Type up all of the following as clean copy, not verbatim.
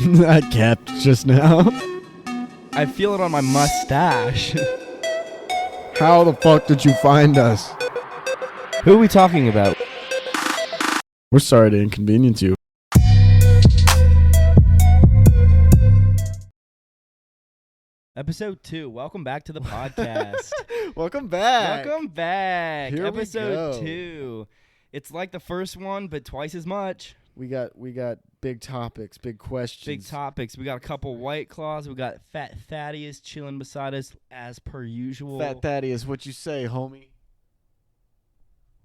I capped just now. I feel it on my mustache. How the fuck did you find us? Who are we talking about? We're sorry to inconvenience you. Episode 2. Welcome back to the podcast. Welcome back. Welcome back. Here we Episode go. 2. It's like the first one, but twice as much. We got big topics, big questions. Big topics. We got a couple White Claws. We got Fat Thaddeus chilling beside us as per usual. Fat Thaddeus, what you say, homie?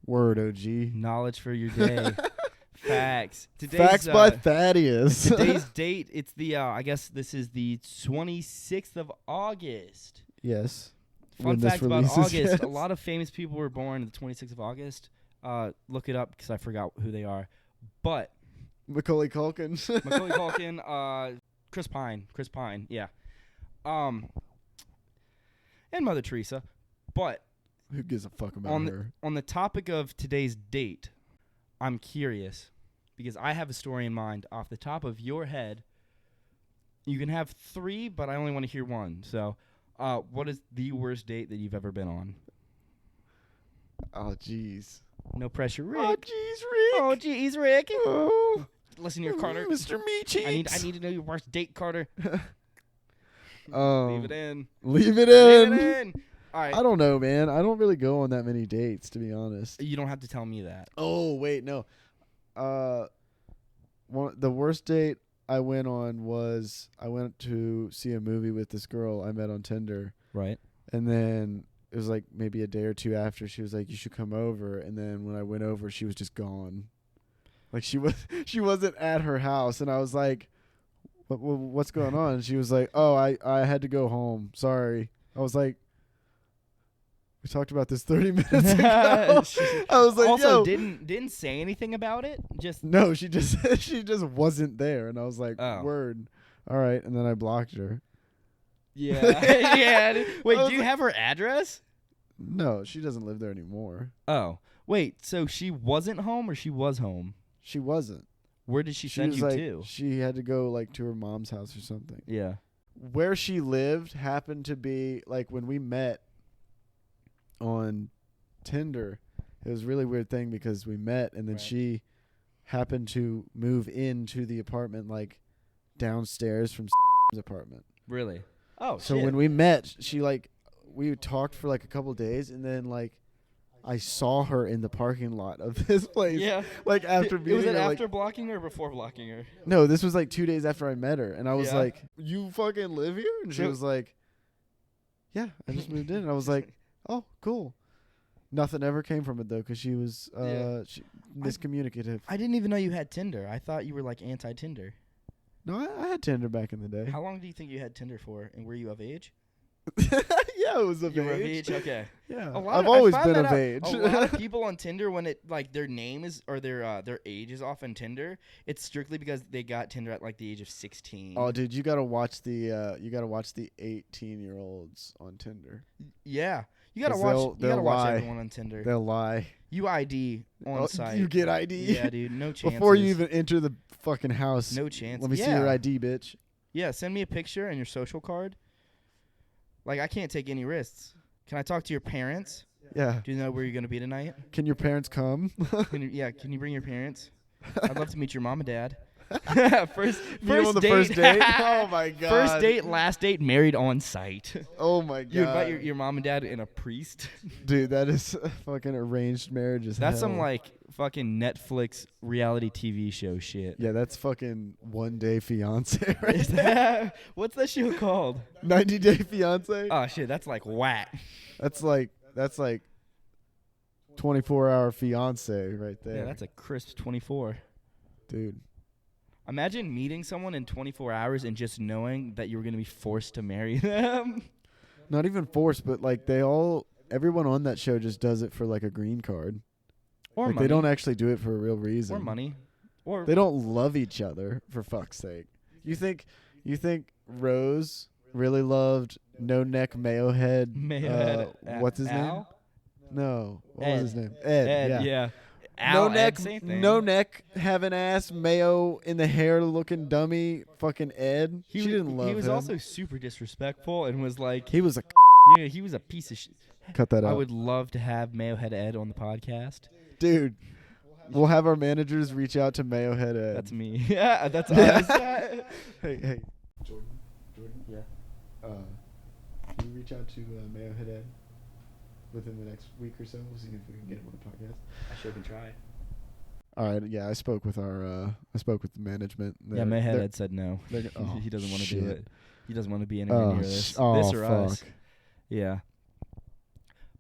Word, OG. Knowledge for your day. Facts. Facts by Thaddeus. Today's date, it's the, I guess this is the 26th of August. Yes. Fun When this fact about releases, August, yes. a lot of famous people were born the 26th of August. Look it up because I forgot who they are. But Macaulay Culkin. Macaulay Culkin, Chris Pine, yeah. And Mother Teresa. But Who gives a fuck about her? on the topic of today's date, I'm curious because I have a story in mind off the top of your head. You can have 3, but I only want to hear 1. So, what is the worst date that you've ever been on? Oh, jeez. No pressure, Rick. Oh, jeez, Rick. Oh, jeez, Rick. Oh, Listen here, Carter. Mr. Meacheeks. I need to know your worst date, Carter. Oh, Leave it in. Leave it Leave in. it in. All right. I don't know, man. I don't really go on that many dates, to be honest. You don't have to tell me that. Oh, wait, no. The worst date I went on was I went to see a movie with this girl I met on Tinder. Right. And then it was like maybe a day or 2 after she was like, you should come over. And then when I went over, she was just gone. Like she wasn't at her house. And I was like, what's going on? And she was like, oh, I had to go home. Sorry. I was like, we talked about this 30 minutes ago. I was like, also, yo. didn't say anything about it. Just No, she just wasn't there. And I was like, Oh. word. All right. And then I blocked her. yeah, yeah. Wait, I was do you have her address? No, she doesn't live there anymore. Oh, wait. So she wasn't home, or she was home? She wasn't. Where did she She send was you like, to? she had to go like to her mom's house or something. Yeah. Where she lived happened to be like when we met on Tinder. It was a really weird thing because we met and then Right. she happened to move into the apartment like downstairs from apartment. Really? Oh, So shit. when we met, she like we talked for like a couple of days and then like I saw her in the parking lot of this place. Yeah. Like after meeting was it her, after like, blocking her or before blocking her? no, this was like 2 days after I met her, and I was Yeah. like, "You fucking live here?" And she So- was like, "Yeah, I just moved in." And I was like, "Oh, cool." Nothing ever came from it though, because she was miscommunicative. I didn't even know you had Tinder. I thought you were like anti-Tinder. No, I had Tinder back in the day. How long do you think you had Tinder for? And were you of age? Yeah, it was of You were of age. age? Okay. Yeah, A lot I've of- always I found been that of out. age. A lot of people on Tinder, when it like their name is or their age is off on Tinder, it's strictly because they got Tinder at like the age of 16. Oh, dude, you gotta watch the 18-year-olds on Tinder. Yeah, you gotta 'Cause watch. they'll You gotta watch lie. everyone on Tinder. They'll lie. You ID on Oh, site. you get ID. Yeah, dude. No chances. Before you even enter the fucking house. No chance. Let me see Yeah. your ID, bitch. Yeah, send me a picture and your social card. Like, I can't take any risks. Can I talk to your parents? Yeah. Do you know where you're gonna be tonight? Can your parents come? Can you bring your parents? I'd love to meet your mom and dad. first Meet 'em on the date. first date? Oh my god. First date, last date, married on site. Oh my god. You invite your mom and dad and a priest. Dude, that is a fucking arranged marriage as That's hell. some like fucking Netflix reality TV show shit. Yeah, that's fucking One Day Fiance right Is there. that, what's that show called? 90 Day Fiance? Oh shit, that's like whack. That's like 24-hour fiance right there. Yeah, that's a crisp 24. Dude. Imagine meeting someone in 24 hours and just knowing that you were going to be forced to marry them. Not even forced, but like everyone on that show just does it for like a green card. Or Like money. they don't actually do it for a real reason. Or money. Or They don't love each other, for fuck's sake. You think Rose really loved No Neck Mayo Head? Mayo Head. What's his name? Al? No. What Ed. was his name? Ed. Ed, yeah. yeah. Al, no Ed, neck, same thing. no neck, having ass, mayo in the hair, looking dummy, fucking Ed. She didn't love him. He was also super disrespectful and was like, He was a yeah, he was a piece of shit. cut that out. I would love to have Mayo Head Ed on the podcast. Dude, we'll have our managers reach out to Mayo Head Ed. That's me. Yeah, that's us. Hey, Jordan. Yeah. Can you reach out to Mayo Head Ed within the next week or so? We'll see if we can get him on the podcast. I sure can try. All right. Yeah, I spoke with the management. Yeah, Mayo Head Ed said no. Oh, he doesn't want to do shit. it. He doesnn't want to be anywhere near this. Oh, this or fuck. us. Yeah.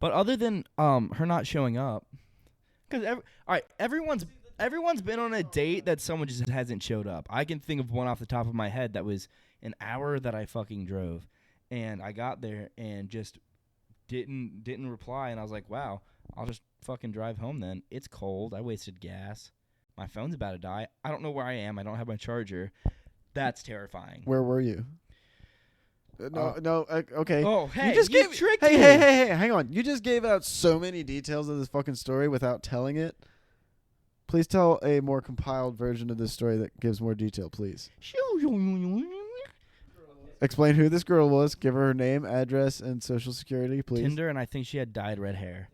But other than her not showing up, because everyone's been on a date that someone just hasn't showed up. I can think of one off the top of my head that was an hour that I fucking drove, and I got there and just didn't reply, and I was like, wow, I'll just fucking drive home then. It's cold. I wasted gas. My phone's about to die. I don't know where I am. I don't have my charger. That's terrifying. Where were you? Okay. Oh, hey, you tricked me. Hey, hang on. You just gave out so many details of this fucking story without telling it. Please tell a more compiled version of this story that gives more detail, please. Explain who this girl was. Give her name, address, and social security, please. Tinder, and I think she had dyed red hair.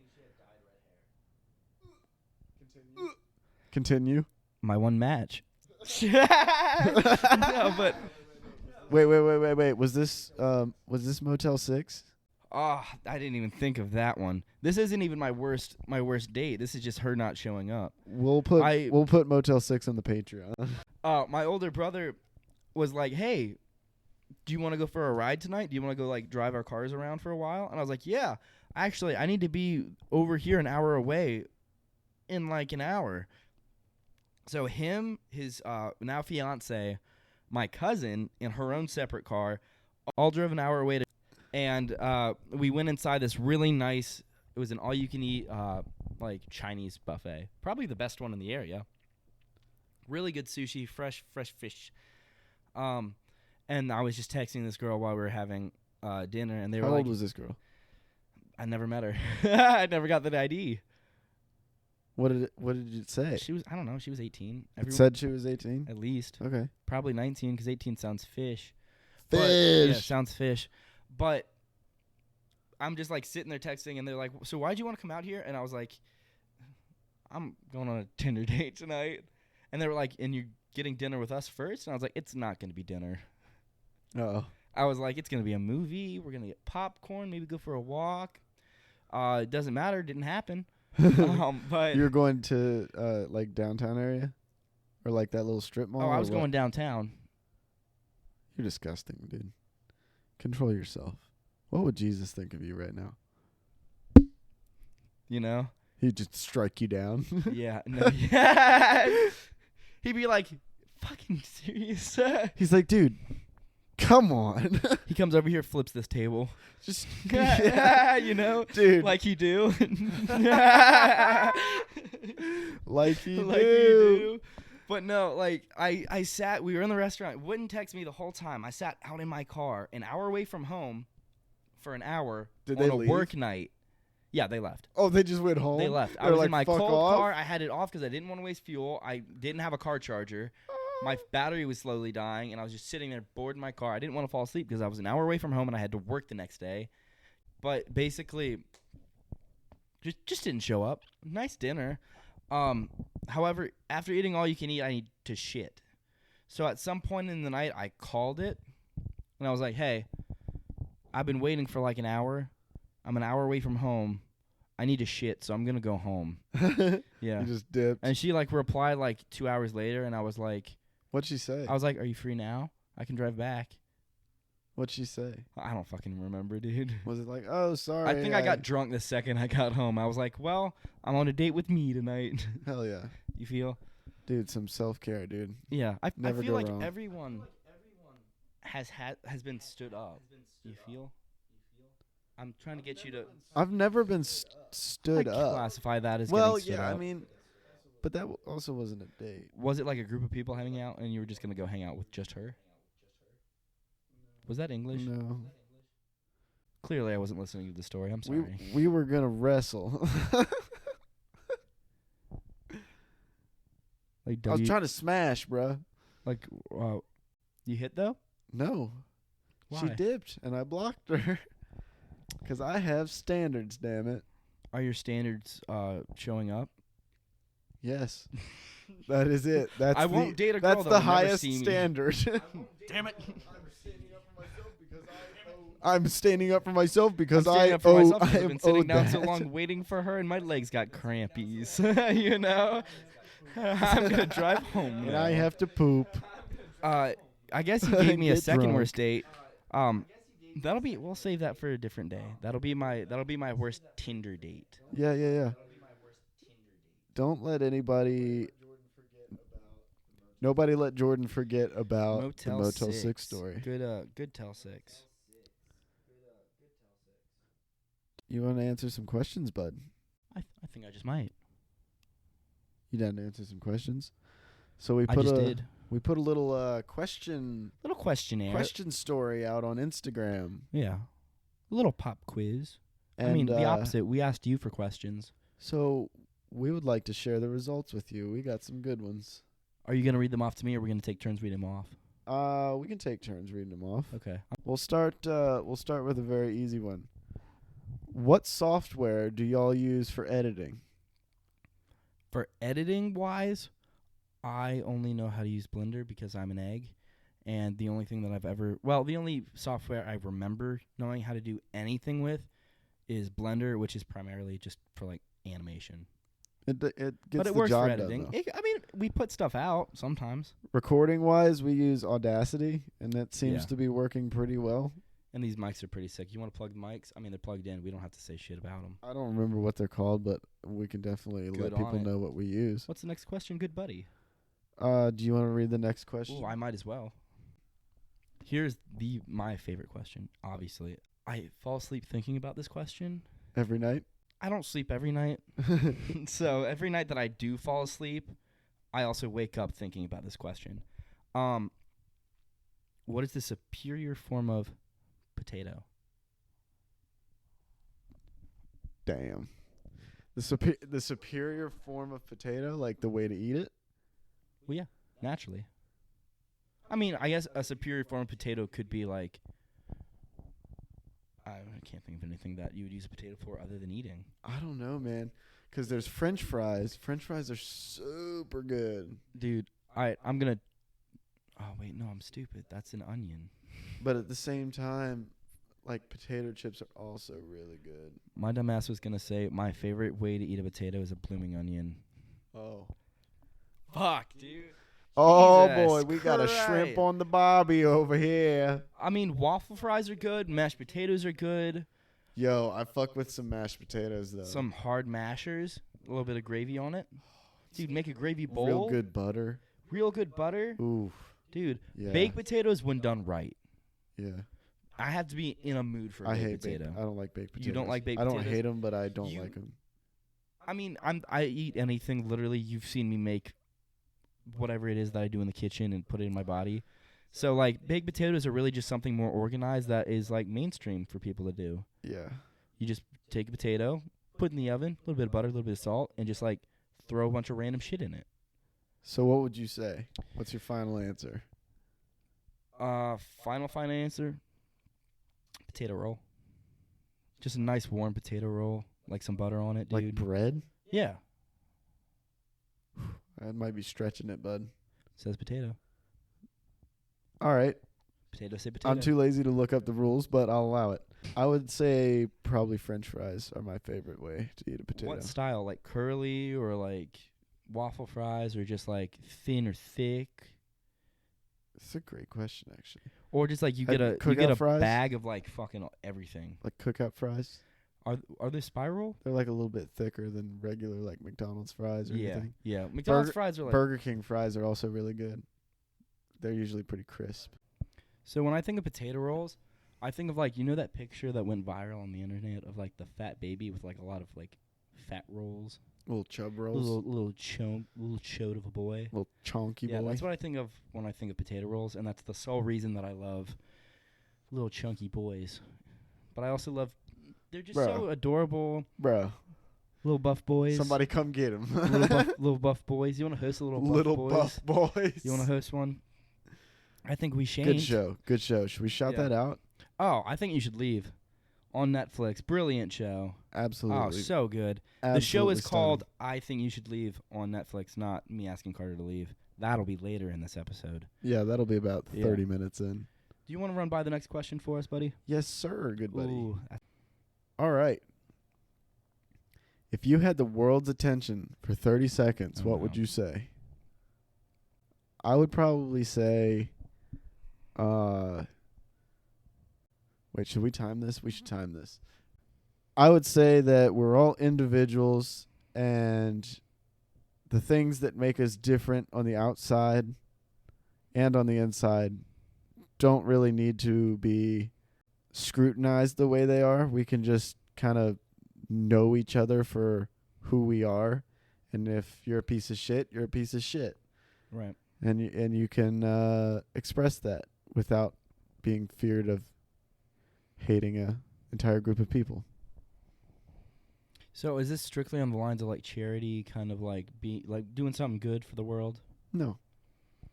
Continue. My one match. No, but Wait. Was this Motel 6? I didn't even think of that one. This isn't even my worst date. This is just her not showing up. We'll put Motel 6 on the Patreon. My older brother was like, "Hey, do you want to go for a ride tonight? Do you want to go like drive our cars around for a while?" And I was like, "Yeah, actually, I need to be over here an hour away in like an hour." So him, his now fiance, my cousin, in her own separate car, all drove an hour away to, and we went inside this really nice. It was an all-you-can-eat like Chinese buffet, probably the best one in the area. Really good sushi, fresh fish. And I was just texting this girl while we were having dinner, and they were How like, old was this girl? I never met her. I never got that ID. What did it say? She was, I don't know, she was 18. It said she was 18? At least. Okay. Probably 19 because 18 sounds fish. Fish. But, yeah, sounds fish. But I'm just like sitting there texting, and they're like, "So why'd you want to come out here?" And I was like, "I'm going on a Tinder date tonight." And they were like, "And you're getting dinner with us first?" And I was like, "It's not going to be dinner." Uh-oh. I was like, "It's going to be a movie. We're going to get popcorn, maybe go for a walk." It doesn't matter. Didn't happen. But You're going to like downtown area, or like that little strip mall? Oh, I was going downtown. You're disgusting, dude. Control yourself. What would Jesus think of you right now? You know? He'd just strike you down. Yeah. No. Yeah. He'd be like, "Fucking serious?" He's like, "Dude, come on." He comes over here, flips this table. Just you know, dude, like you do. like you Like you do. But no, like I sat. We were in the restaurant. Wouldn't text me the whole time. I sat out in my car, an hour away from home, for an hour. Did on they a leave? work night. Yeah, they left. Oh, they just went home? They left. I They're was like, in my "Fuck cold off." car. I had it off because I didn't want to waste fuel. I didn't have a car charger. My battery was slowly dying, and I was just sitting there bored in my car. I didn't want to fall asleep because I was an hour away from home, and I had to work the next day. But basically, just didn't show up. Nice dinner. However, after eating all you can eat, I need to shit. So at some point in the night, I called it, and I was like, "Hey, I've been waiting for like an hour. I'm an hour away from home. I need to shit, so I'm going to go home." Yeah. You just dipped. And she like replied like 2 hours later, and I was like, What'd she say? "Are you free now? I can drive back." What'd she say? I don't fucking remember, dude. Was it like, "Oh, sorry"? I think I got drunk the second I got home. I was like, "Well, I'm on a date with me tonight." Hell yeah. You feel? Dude, some self-care, dude. Yeah. I Never feel go like wrong. everyone has been stood up. You feel? I'm trying to get you to I've never been stood like, up. classify that as Well, getting stood yeah, up. I mean, but that also wasn't a date. Was it like a group of people hanging out, and you were just gonna go hang out with just her? Was that English? No. Clearly, I wasn't listening to the story. I'm sorry. We were gonna wrestle. Like I was trying to smash, bruh. Like, you hit though? No. Why? She dipped, and I blocked her. Because I have standards, damn it. Are your standards showing up? Yes. That is it. That's I won't date a girl that's that the will never highest see me. standard. Damn it. I'm standing up for myself because I'm I standing up for myself I because I've am been sitting owed down that. so long waiting for her, and my legs got crampies. You know? I'm going to drive home And now. I have to poop. I guess you gave me a Get second drunk. worst date. We'll save that for a different day. That'll be my worst Tinder date. Yeah. Don't let nobody let Jordan forget about the Motel 6 story. Good tell 6. You want to answer some questions, bud? I think I just might. You done to answer some questions? So we I put just did. We put a little question Questionnaire. story out on Instagram. Yeah. A little pop quiz. And, I mean, the opposite. We asked you for questions. So we would like to share the results with you. We got some good ones. Are you going to read them off to me, or are we going to take turns reading them off? We can take turns reading them off. Okay. We'll start with a very easy one. What software do y'all use for editing? For editing wise, I only know how to use Blender because I'm an egg. And the only thing that the only software I remember knowing how to do anything with is Blender, which is primarily just for like animation. It gets but it the works job for editing. done, though. We put stuff out sometimes. Recording wise, we use Audacity, and that seems Yeah. to be working pretty well. And these mics are pretty sick. You want to plug the mics? I mean, they're plugged in. We don't have to say shit about them. I don't remember what they're called, but we can definitely Good let people on it. know what we use. What's the next question, good buddy? Do you want to read the next question? Ooh, I might as well. Here's my favorite question, obviously. I fall asleep thinking about this question. Every night? I don't sleep every night. So every night that I do fall asleep, I also wake up thinking about this question. What is the superior form of potato? Damn. The superior form of potato, like the way to eat it? Well, yeah, naturally. I mean, I guess a superior form of potato could be like, I can't think of anything that you would use a potato for other than eating. I don't know, man. Because there's French fries. French fries are super good. Dude, I'm going to... Oh, wait, no, I'm stupid. That's an onion. But at the same time, like, potato chips are also really good. My dumb ass was going to say my favorite way to eat a potato is a blooming onion. Oh. Fuck, dude. Oh, Jesus boy, we got a shrimp Christ. on the barbie over here. I mean, waffle fries are good. Mashed potatoes are good. Yo, I fuck with some mashed potatoes, though. Some hard mashers. A little bit of gravy on it. Dude, make a gravy bowl. Real good butter. Real good butter. Oof. Dude, Yeah. baked potatoes when done right. Yeah. I have to be in a mood for a I baked hate potato. I don't like baked potatoes. You don't like baked I don't potatoes? hate them, but I don't You- like them. I mean, I eat anything. Literally, you've seen me make whatever it is that I do in the kitchen and put it in my body. So, like, baked potatoes are really just something more organized that is, like, mainstream for people to do. Yeah. You just take a potato, put it in the oven, a little bit of butter, a little bit of salt, and just, like, throw a bunch of random shit in it. So what would you say? What's your final answer? Final answer, potato roll. Just a nice warm potato roll, like some butter on it, dude. Like bread? Yeah, I might be stretching it, bud. says potato. All right. Potato say potato. I'm too lazy to look up the rules, but I'll allow it. I would say probably French fries are my favorite way to eat a potato. What style? Like curly or like waffle fries or just like thin or thick? It's a great question, actually. Or just like you Have get a cookout fries? bag of like fucking everything. Like cookout fries. Are they spiral? They're like a little bit thicker than regular like McDonald's fries or anything. Yeah. McDonald's fries are like Burger King fries are also really good. They're usually pretty crisp. So when I think of potato rolls, I think of like, you know that picture that went viral on the internet of like the fat baby with like a lot of like fat rolls? Little chub rolls. Little chode of a boy. Little chonky Yeah, boy. that's what I think of when I think of potato rolls, and that's the sole reason that I love little chunky boys. But I also love, they're just Bro. so adorable. Bro, Little buff boys. Somebody come get him. little buff boys. You want to host a little buff boys? You want to host one? I think we should. Good show. Should we shout that out? Oh, I think you should leave. On Netflix. Brilliant show. Absolutely. Oh, so good. Absolutely the show is called stunning. I Think You Should Leave on Netflix, not me asking Carter to leave. That'll be later in this episode. Yeah, that'll be about 30 minutes in. Do you want to run by the next question for us, buddy? Yes, sir. Good buddy. Ooh. All right. If you had the world's attention for 30 seconds, what would you say? I would probably say, wait, should we time this? We should time this. I would say that we're all individuals, and the things that make us different on the outside and on the inside don't really need to be scrutinized the way they are. We can just kind of know each other for who we are, and if you're a piece of shit, you're a piece of shit. Right. And you can express that without being feared of hating a entire group of people. So is this strictly on the lines of like charity, kind of like doing something good for the world? No.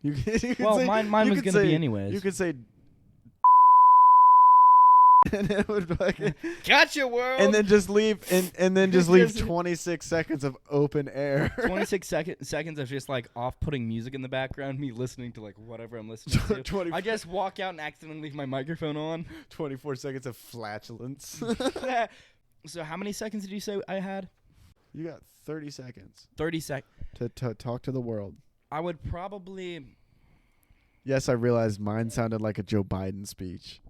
You can well, say, mine was going to be anyways. You could say and it would like gotcha world, and then just leave and then just leave 26 seconds of open air. 26 seconds of just like off-putting music in the background, me listening to like whatever I'm listening to. I just walk out and accidentally leave my microphone on. 24 seconds of flatulence. So how many seconds did you say I had? You got 30 seconds. 30 seconds to talk to the world. I would probably. Yes, I realized mine sounded like a Joe Biden speech.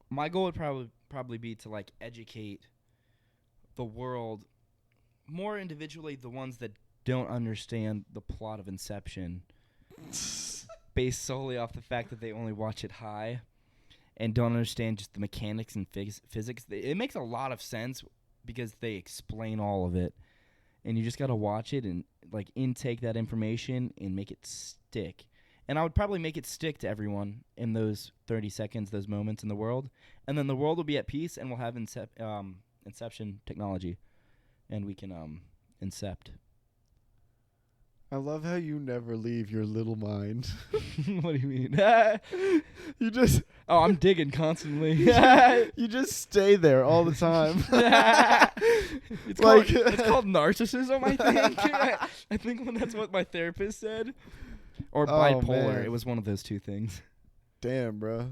My goal would probably be to like educate the world more individually, the ones that don't understand the plot of Inception, based solely off the fact that they only watch it high and don't understand just the mechanics and physics. It makes a lot of sense because they explain all of it, and you just got to watch it and like intake that information and make it stick. And I would probably make it stick to everyone in those 30 seconds, those moments in the world. And then the world will be at peace, and we'll have Inception technology. And we can incept. I love how you never leave your little mind. What do you mean? You just... Oh, I'm digging constantly. You just stay there all the time. It's called narcissism, I think. I think that's what my therapist said. Or bipolar. Man. It was one of those two things. Damn, bro.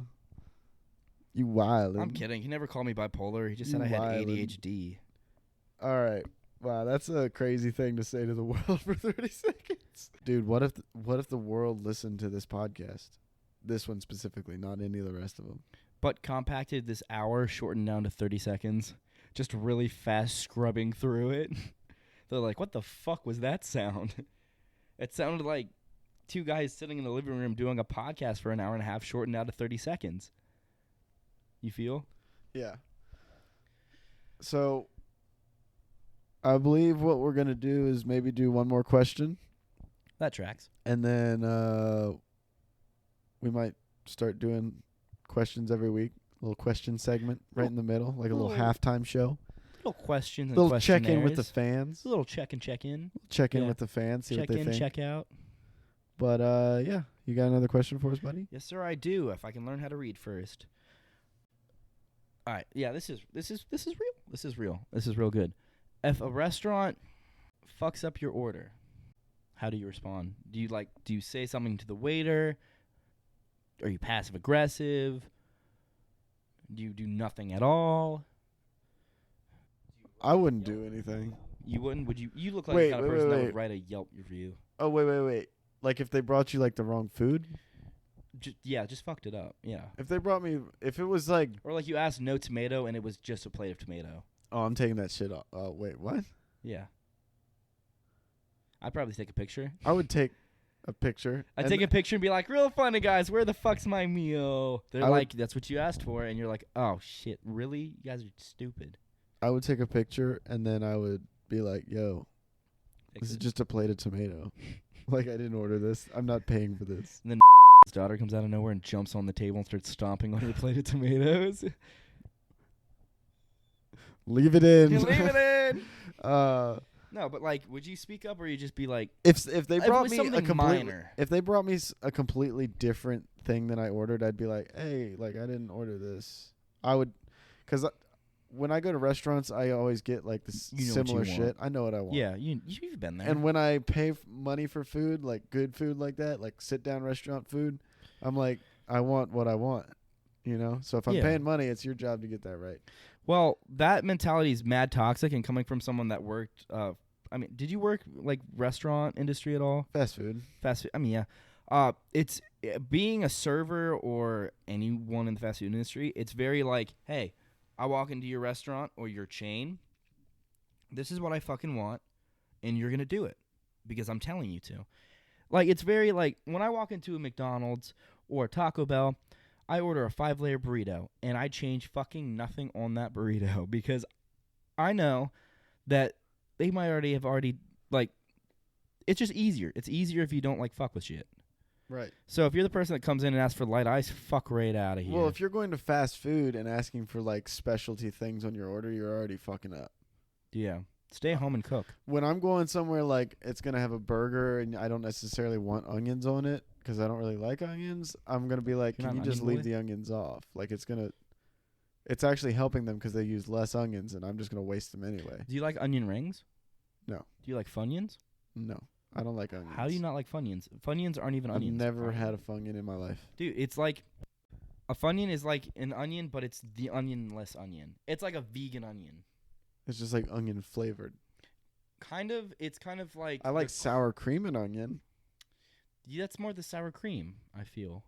You wildin'. I'm kidding. He never called me bipolar. He just said I had ADHD. All right. Wow, that's a crazy thing to say to the world for 30 seconds. Dude, what if the world listened to this podcast? This one specifically, not any of the rest of them. But compacted this hour, shortened down to 30 seconds. Just really fast scrubbing through it. They're like, what the fuck was that sound? It sounded like two guys sitting in the living room doing a podcast for an hour and a half, shortened out to 30 seconds. You feel? Yeah. So I believe what we're going to do is maybe do one more question. That tracks. And then we might start doing questions every week. A little question segment right in the middle, like a little halftime show. Little questions and little check-in with the fans. A little check-in. Check-in with the fans, see what they think. Check out. But, yeah. You got another question for us, buddy? Yes, sir, I do, if I can learn how to read first. All right. Yeah, this is real. This is real. This is real good. If a restaurant fucks up your order, how do you respond? Do you say something to the waiter? Are you passive aggressive? Do you do nothing at all? I wouldn't do anything. You wouldn't? Would you? You look like the kind of person that would write a Yelp review. Oh, wait. Like if they brought you like the wrong food? Just fucked it up. Yeah. If it was like... Or like you asked no tomato and it was just a plate of tomato. Oh, I'm taking that shit off. Oh, wait, what? Yeah. I'd probably take a picture. I would take a picture. I'd take a picture and be like, real funny, guys. Where the fuck's my meal? They're like, that's what you asked for. And you're like, oh, shit, really? You guys are stupid. I would take a picture and then I would be like, yo, this is just a plate of tomato. Like, I didn't order this. I'm not paying for this. And then his daughter comes out of nowhere and jumps on the table and starts stomping on your plate of tomatoes. Leave it in. You leave it in. uh, No, but like, would you speak up or you just be like, if they brought was me something minor. if they brought me a completely different thing than I ordered, I'd be like, hey, like I didn't order this. I would, because when I go to restaurants, I always get like this similar shit. I know what I want. Yeah, you've been there. And when I pay money for food, like good food like that, like sit down restaurant food, I'm like, I want what I want. You know? So if I'm paying money, it's your job to get that right. Well, that mentality is mad toxic, and coming from someone that worked I mean, did you work like restaurant industry at all? Fast food. I mean, yeah. It's being a server or anyone in the fast food industry, it's very like, hey, I walk into your restaurant or your chain. This is what I fucking want, and you're going to do it because I'm telling you to. Like, it's very like when I walk into a McDonald's or Taco Bell, I order a 5-layer burrito, and I change fucking nothing on that burrito because I know that they might already like, it's just easier. It's easier if you don't, like, fuck with shit. Right. So if you're the person that comes in and asks for light ice, fuck right out of here. Well, if you're going to fast food and asking for, like, specialty things on your order, you're already fucking up. Yeah. Stay home and cook. When I'm going somewhere, like, it's going to have a burger and I don't necessarily want onions on it because I don't really like onions, I'm going to be like, can you just leave the onions off? Like, it's actually helping them because they use less onions, and I'm just going to waste them anyway. Do you like onion rings? No. Do you like Funyuns? No. I don't like onions. How do you not like Funyuns? Funyuns aren't even onions. I've never had a Funyun in my life. Dude, it's like a Funyun is like an onion, but it's the onionless onion. It's like a vegan onion. It's just like onion flavored. Kind of. It's kind of like... I like sour cream and onion. Yeah, that's more the sour cream, I feel.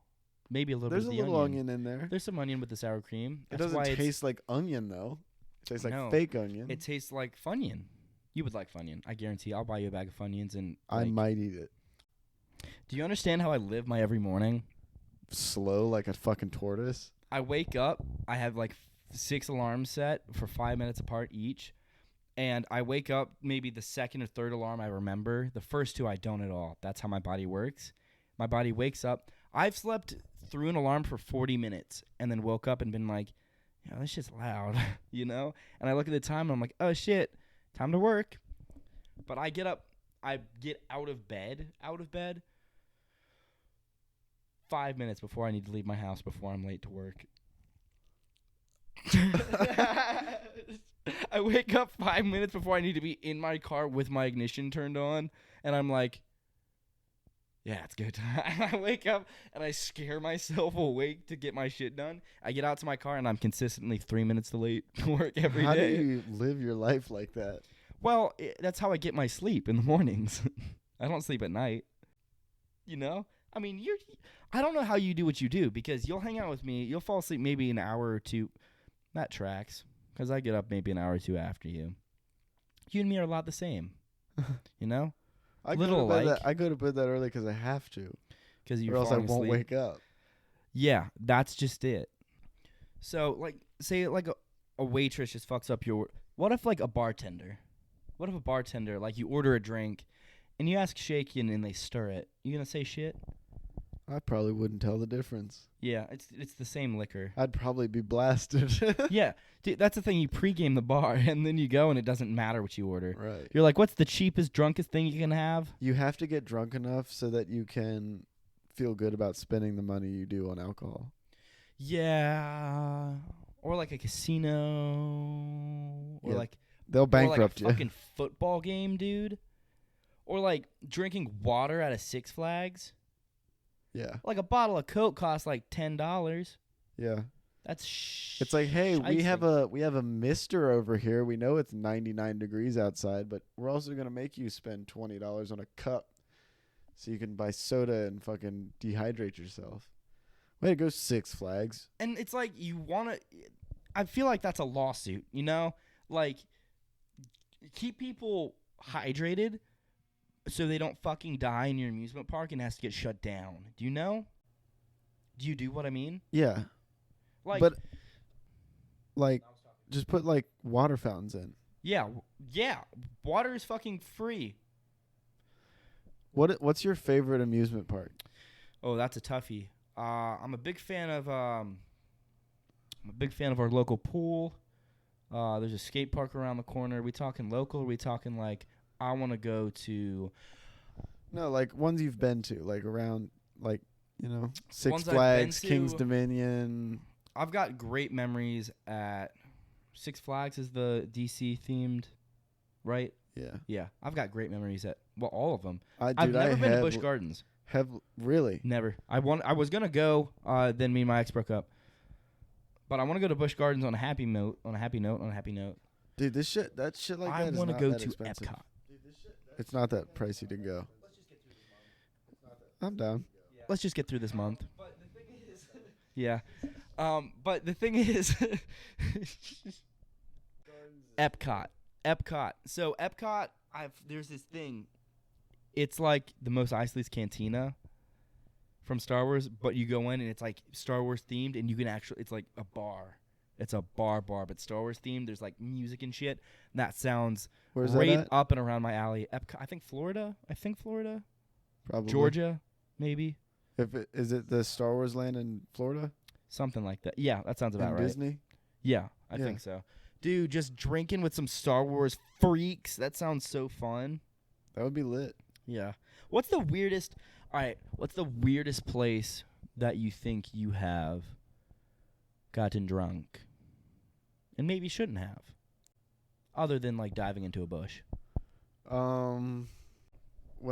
Maybe a little There's bit of a the little onion in there. There's some onion with the sour cream. It doesn't taste like onion, though. It tastes like fake onion. It tastes like Funyun. You would like Funyun. I guarantee. I'll buy you a bag of Funyuns and... I might eat it. Do you understand how I live my every morning? Slow like a fucking tortoise? I wake up. I have like 6 alarms set for 5 minutes apart each. And I wake up maybe the second or third alarm I remember. The first 2 I don't at all. That's how my body works. My body wakes up. I've slept through an alarm for 40 minutes and then woke up and been like, yeah, this shit's loud, you know? And I look at the time and I'm like, oh, shit, time to work. But I get up. I get out of bed 5 minutes before I need to leave my house before I'm late to work. I wake up 5 minutes before I need to be in my car with my ignition turned on, and I'm like, yeah, it's good. I wake up, and I scare myself awake to get my shit done. I get out to my car, and I'm consistently 3 minutes late to work every day. How do you live your life like that? Well, that's how I get my sleep in the mornings. I don't sleep at night. You know? I mean, I don't know how you do what you do, because you'll hang out with me. You'll fall asleep maybe an hour or two. That tracks, because I get up maybe an hour or two after you. You and me are a lot the same. You know? I go to bed that early because I have to. Or else I won't wake up. Yeah, that's just it. So, like, say, like, a waitress just fucks up your... What if, like, a bartender... What if a bartender, like, you order a drink, and you ask shaken and they stir it? You gonna say shit? I probably wouldn't tell the difference. Yeah, it's the same liquor. I'd probably be blasted. Yeah, dude, that's the thing. You pregame the bar, and then you go, and it doesn't matter what you order. Right. You're like, what's the cheapest, drunkest thing you can have? You have to get drunk enough so that you can feel good about spending the money you do on alcohol. Yeah. Or like a casino. Or like... They'll bankrupt you. Or like a fucking football game, dude. Or like drinking water at a Six Flags. Yeah. Like a bottle of Coke costs like $10. Yeah. That's It's like, hey, we have a mister over here. We know it's 99 degrees outside, but we're also going to make you spend $20 on a cup so you can buy soda and fucking dehydrate yourself. Way to go, Six Flags. And it's like you want to... I feel like that's a lawsuit, you know? Like... Keep people hydrated so they don't fucking die in your amusement park and has to get shut down. Do you know? Do you do what I mean? Yeah. Like, but, like, just put, like, water fountains in. Yeah. Yeah. Water is fucking free. What's your favorite amusement park? Oh, that's a toughie. I'm a big fan of our local pool. There's a skate park around the corner. Are we talking local? Or are we talking like I want to go to? No, like ones you've been to, like around, like, you know, Six Ones I've Flags, been to- King's Dominion. I've got great memories at Six Flags. Is the DC themed, right? Yeah. Yeah, I've got great memories at all of them. Dude, I've never been to have- Busch Gardens. Have really? Never. I was gonna go. Then me and my ex broke up. But I want to go to Busch Gardens on a happy note. Dude, that shit like I that is want to not go that to expensive. Epcot. It's not that pricey to go. I'm down. Let's just get through this month. Yeah. But the thing is, Epcot. So Epcot, there's this thing. It's like the Mos Eisley's Cantina from Star Wars, but you go in and it's like Star Wars themed, and you can actually, it's like a bar. It's a bar, but Star Wars themed. There's like music and shit. And that sounds Where's right that at? up and around my alley. Epcot, I think Florida. Probably. Georgia, maybe. Is it the Star Wars land in Florida? Something like that. Yeah, that sounds about In right. Disney? Yeah, I Yeah. think so. Dude, just drinking with some Star Wars freaks. That sounds so fun. That would be lit. Yeah. What's the weirdest place that you think you have gotten drunk and maybe shouldn't have? Other than like diving into a bush. When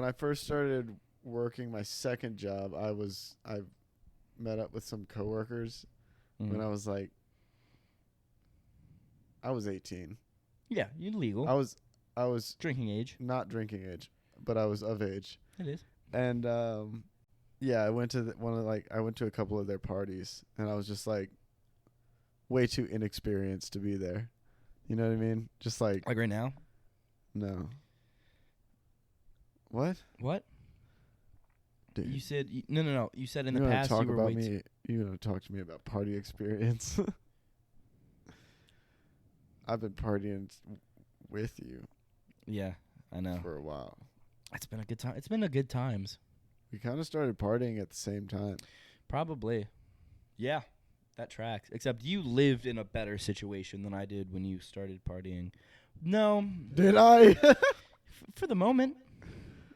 I first started working my second job, I met up with some coworkers when I was 18. Yeah, you're legal. I was Drinking age. not drinking age, but I was of age. It is. And yeah, I went to I went to a couple of their parties, and I was just like way too inexperienced to be there. You know what I mean? Just like Like right now? no. What? What? Dude, You said no. You said in the you wanna past talk you were about way me? You want to talk to me about party experience? I've been partying with you Yeah, I know. for a while. It's been a good time. It's been a good times. We kind of started partying at the same time. Probably. Yeah, that tracks. Except you lived in a better situation than I did when you started partying. No. Did I? For the moment.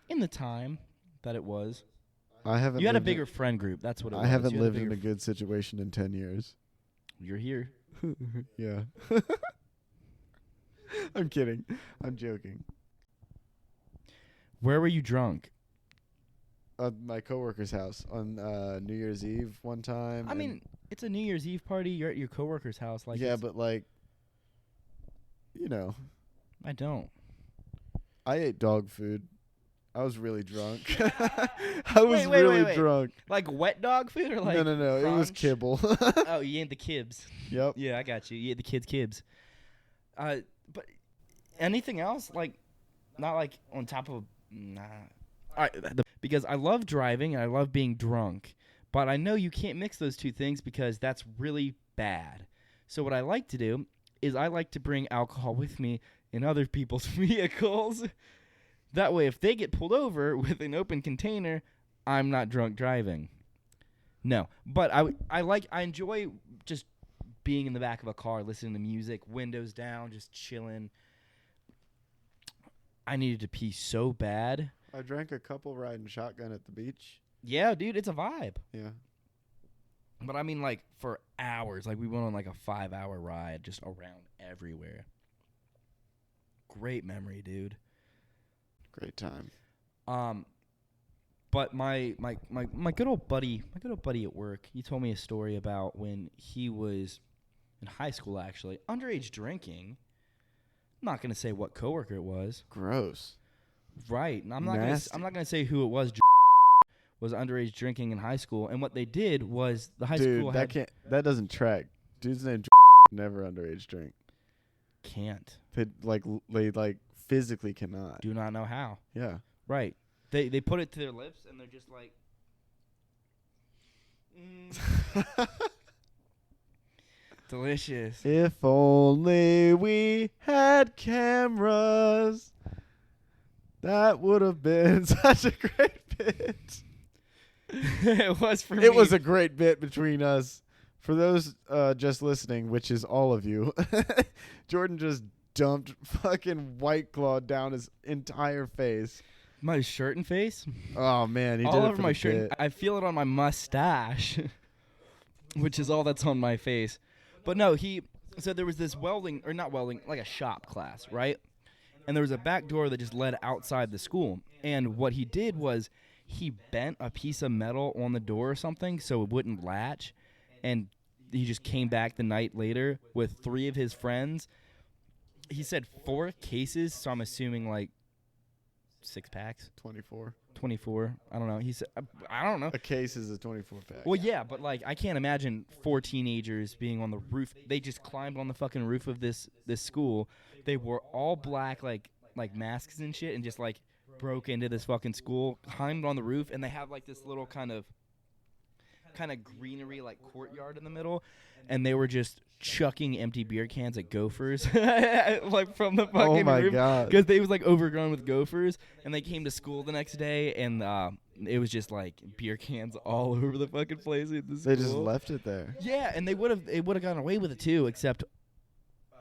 In the time that it was. I haven't. You had a lived in- bigger friend group. That's what it was. I haven't You had lived in bigger a good situation in 10 years. You're here. Yeah. I'm kidding. I'm joking. Where were you drunk? At my coworker's house on New Year's Eve one time. I mean, it's a New Year's Eve party. You're at your coworker's house. Like, yeah, but like, you know, I don't. I ate dog food. I was really drunk. I was Wait, really wait. drunk. Like wet dog food or like no. It was crunch? kibble. Oh, you ate the kibs. Yep. Yeah, I got you. You ate the kids' kibs. But anything else? Like, not like on top of. Nah. All right, because I love driving and I love being drunk, but I know you can't mix those two things because that's really bad. So what I like to do is I like to bring alcohol with me in other people's vehicles. That way, if they get pulled over with an open container, I'm not drunk driving. No, but I enjoy just being in the back of a car, listening to music, windows down, just chilling. I needed to pee so bad. I drank a couple riding shotgun at the beach. Yeah, dude, it's a vibe. Yeah. But I mean, like, for hours. Like, we went on, like, a 5-hour ride just around everywhere. Great memory, dude. Great time. But my good old buddy at work, he told me a story about when he was in high school, actually, underage drinking. I'm not gonna say what coworker it was. Gross. Right. And I'm not Nasty. gonna say who it was. Was underage drinking in high school, and what they did was the high school had that doesn't track. Dude's name never underage drink. Can't. They physically cannot. Do not know how. Yeah. Right. They put it to their lips and they're just like delicious. If only we had cameras, that would have been such a great bit. It was for me. It was a great bit between us, For those just listening, which is all of you, Jordan just dumped fucking White Claw down his entire face. My shirt and face? Oh, man. He all did it over for my the shirt. bit. I feel it on my mustache, which is all that's on my face. But no, so there was this like a shop class, right? And there was a back door that just led outside the school. And what he did was he bent a piece of metal on the door or something so it wouldn't latch. And he just came back the night later with 3 of his friends. He said 4 cases, so I'm assuming like 6 packs. 24. 24. I don't know. He said, I don't know. A case is a 24 pack. Well, yeah, but like I can't imagine 4 teenagers being on the roof. They just climbed on the fucking roof of this school. They wore all black like masks and shit, and just like broke into this fucking school, climbed on the roof, and they have like this little kind of greenery like courtyard in the middle, and they were just chucking empty beer cans at gophers like from the fucking Oh my roof, God. because they was like overgrown with gophers. And they came to school the next day, and it was just like beer cans all over the fucking place at the school. They just left it there. Yeah, and they would have gotten away with it too, except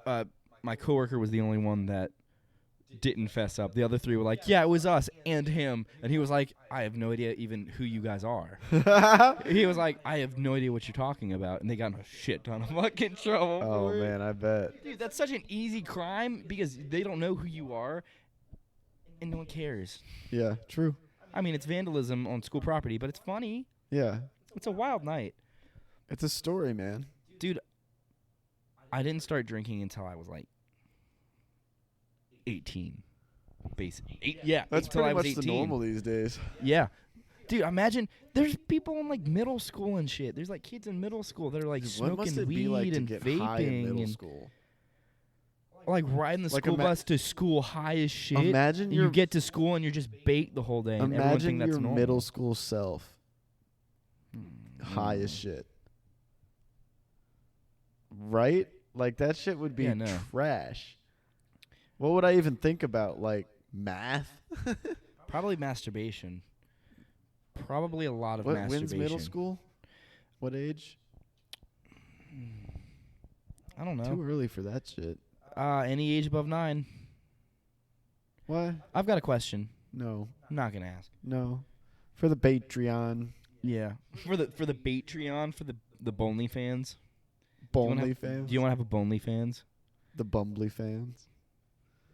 my coworker was the only one that didn't fess up. The other 3 were like, yeah, it was us and him. And he was like, I have no idea even who you guys are. He was like, I have no idea what you're talking about. And they got in a shit ton of fucking trouble. Oh, for it. man, I bet. Dude, that's such an easy crime because they don't know who you are and no one cares. Yeah, true. I mean, it's vandalism on school property, but it's funny. Yeah. It's a wild night. It's a story, man. Dude, I didn't start drinking until I was like 18. Yeah, That's until I pretty was much 18. the normal these days. Yeah. Dude, imagine there's people in like middle school and shit. There's like kids in middle school that are like What must smoking it weed be like to and get vaping high in middle and school? like riding the Like school bus to school high as shit. Imagine and you you get to school and you're just baked the whole day. And everyone Imagine think that's your normal. middle school self high as shit. Right? Like that shit would be Yeah, no. trash. What would I even think about? Like math? Probably masturbation. Probably a lot of What, masturbation. when's middle school? What age? I don't know. Too early for that shit. Any age above 9. What? I've got a question. No. I'm not gonna ask. No. For the Patreon. Yeah. For the Patreon, for the Bonely fans. Bonely fans? Do you want to have a Bonely fans? The Bumbly fans?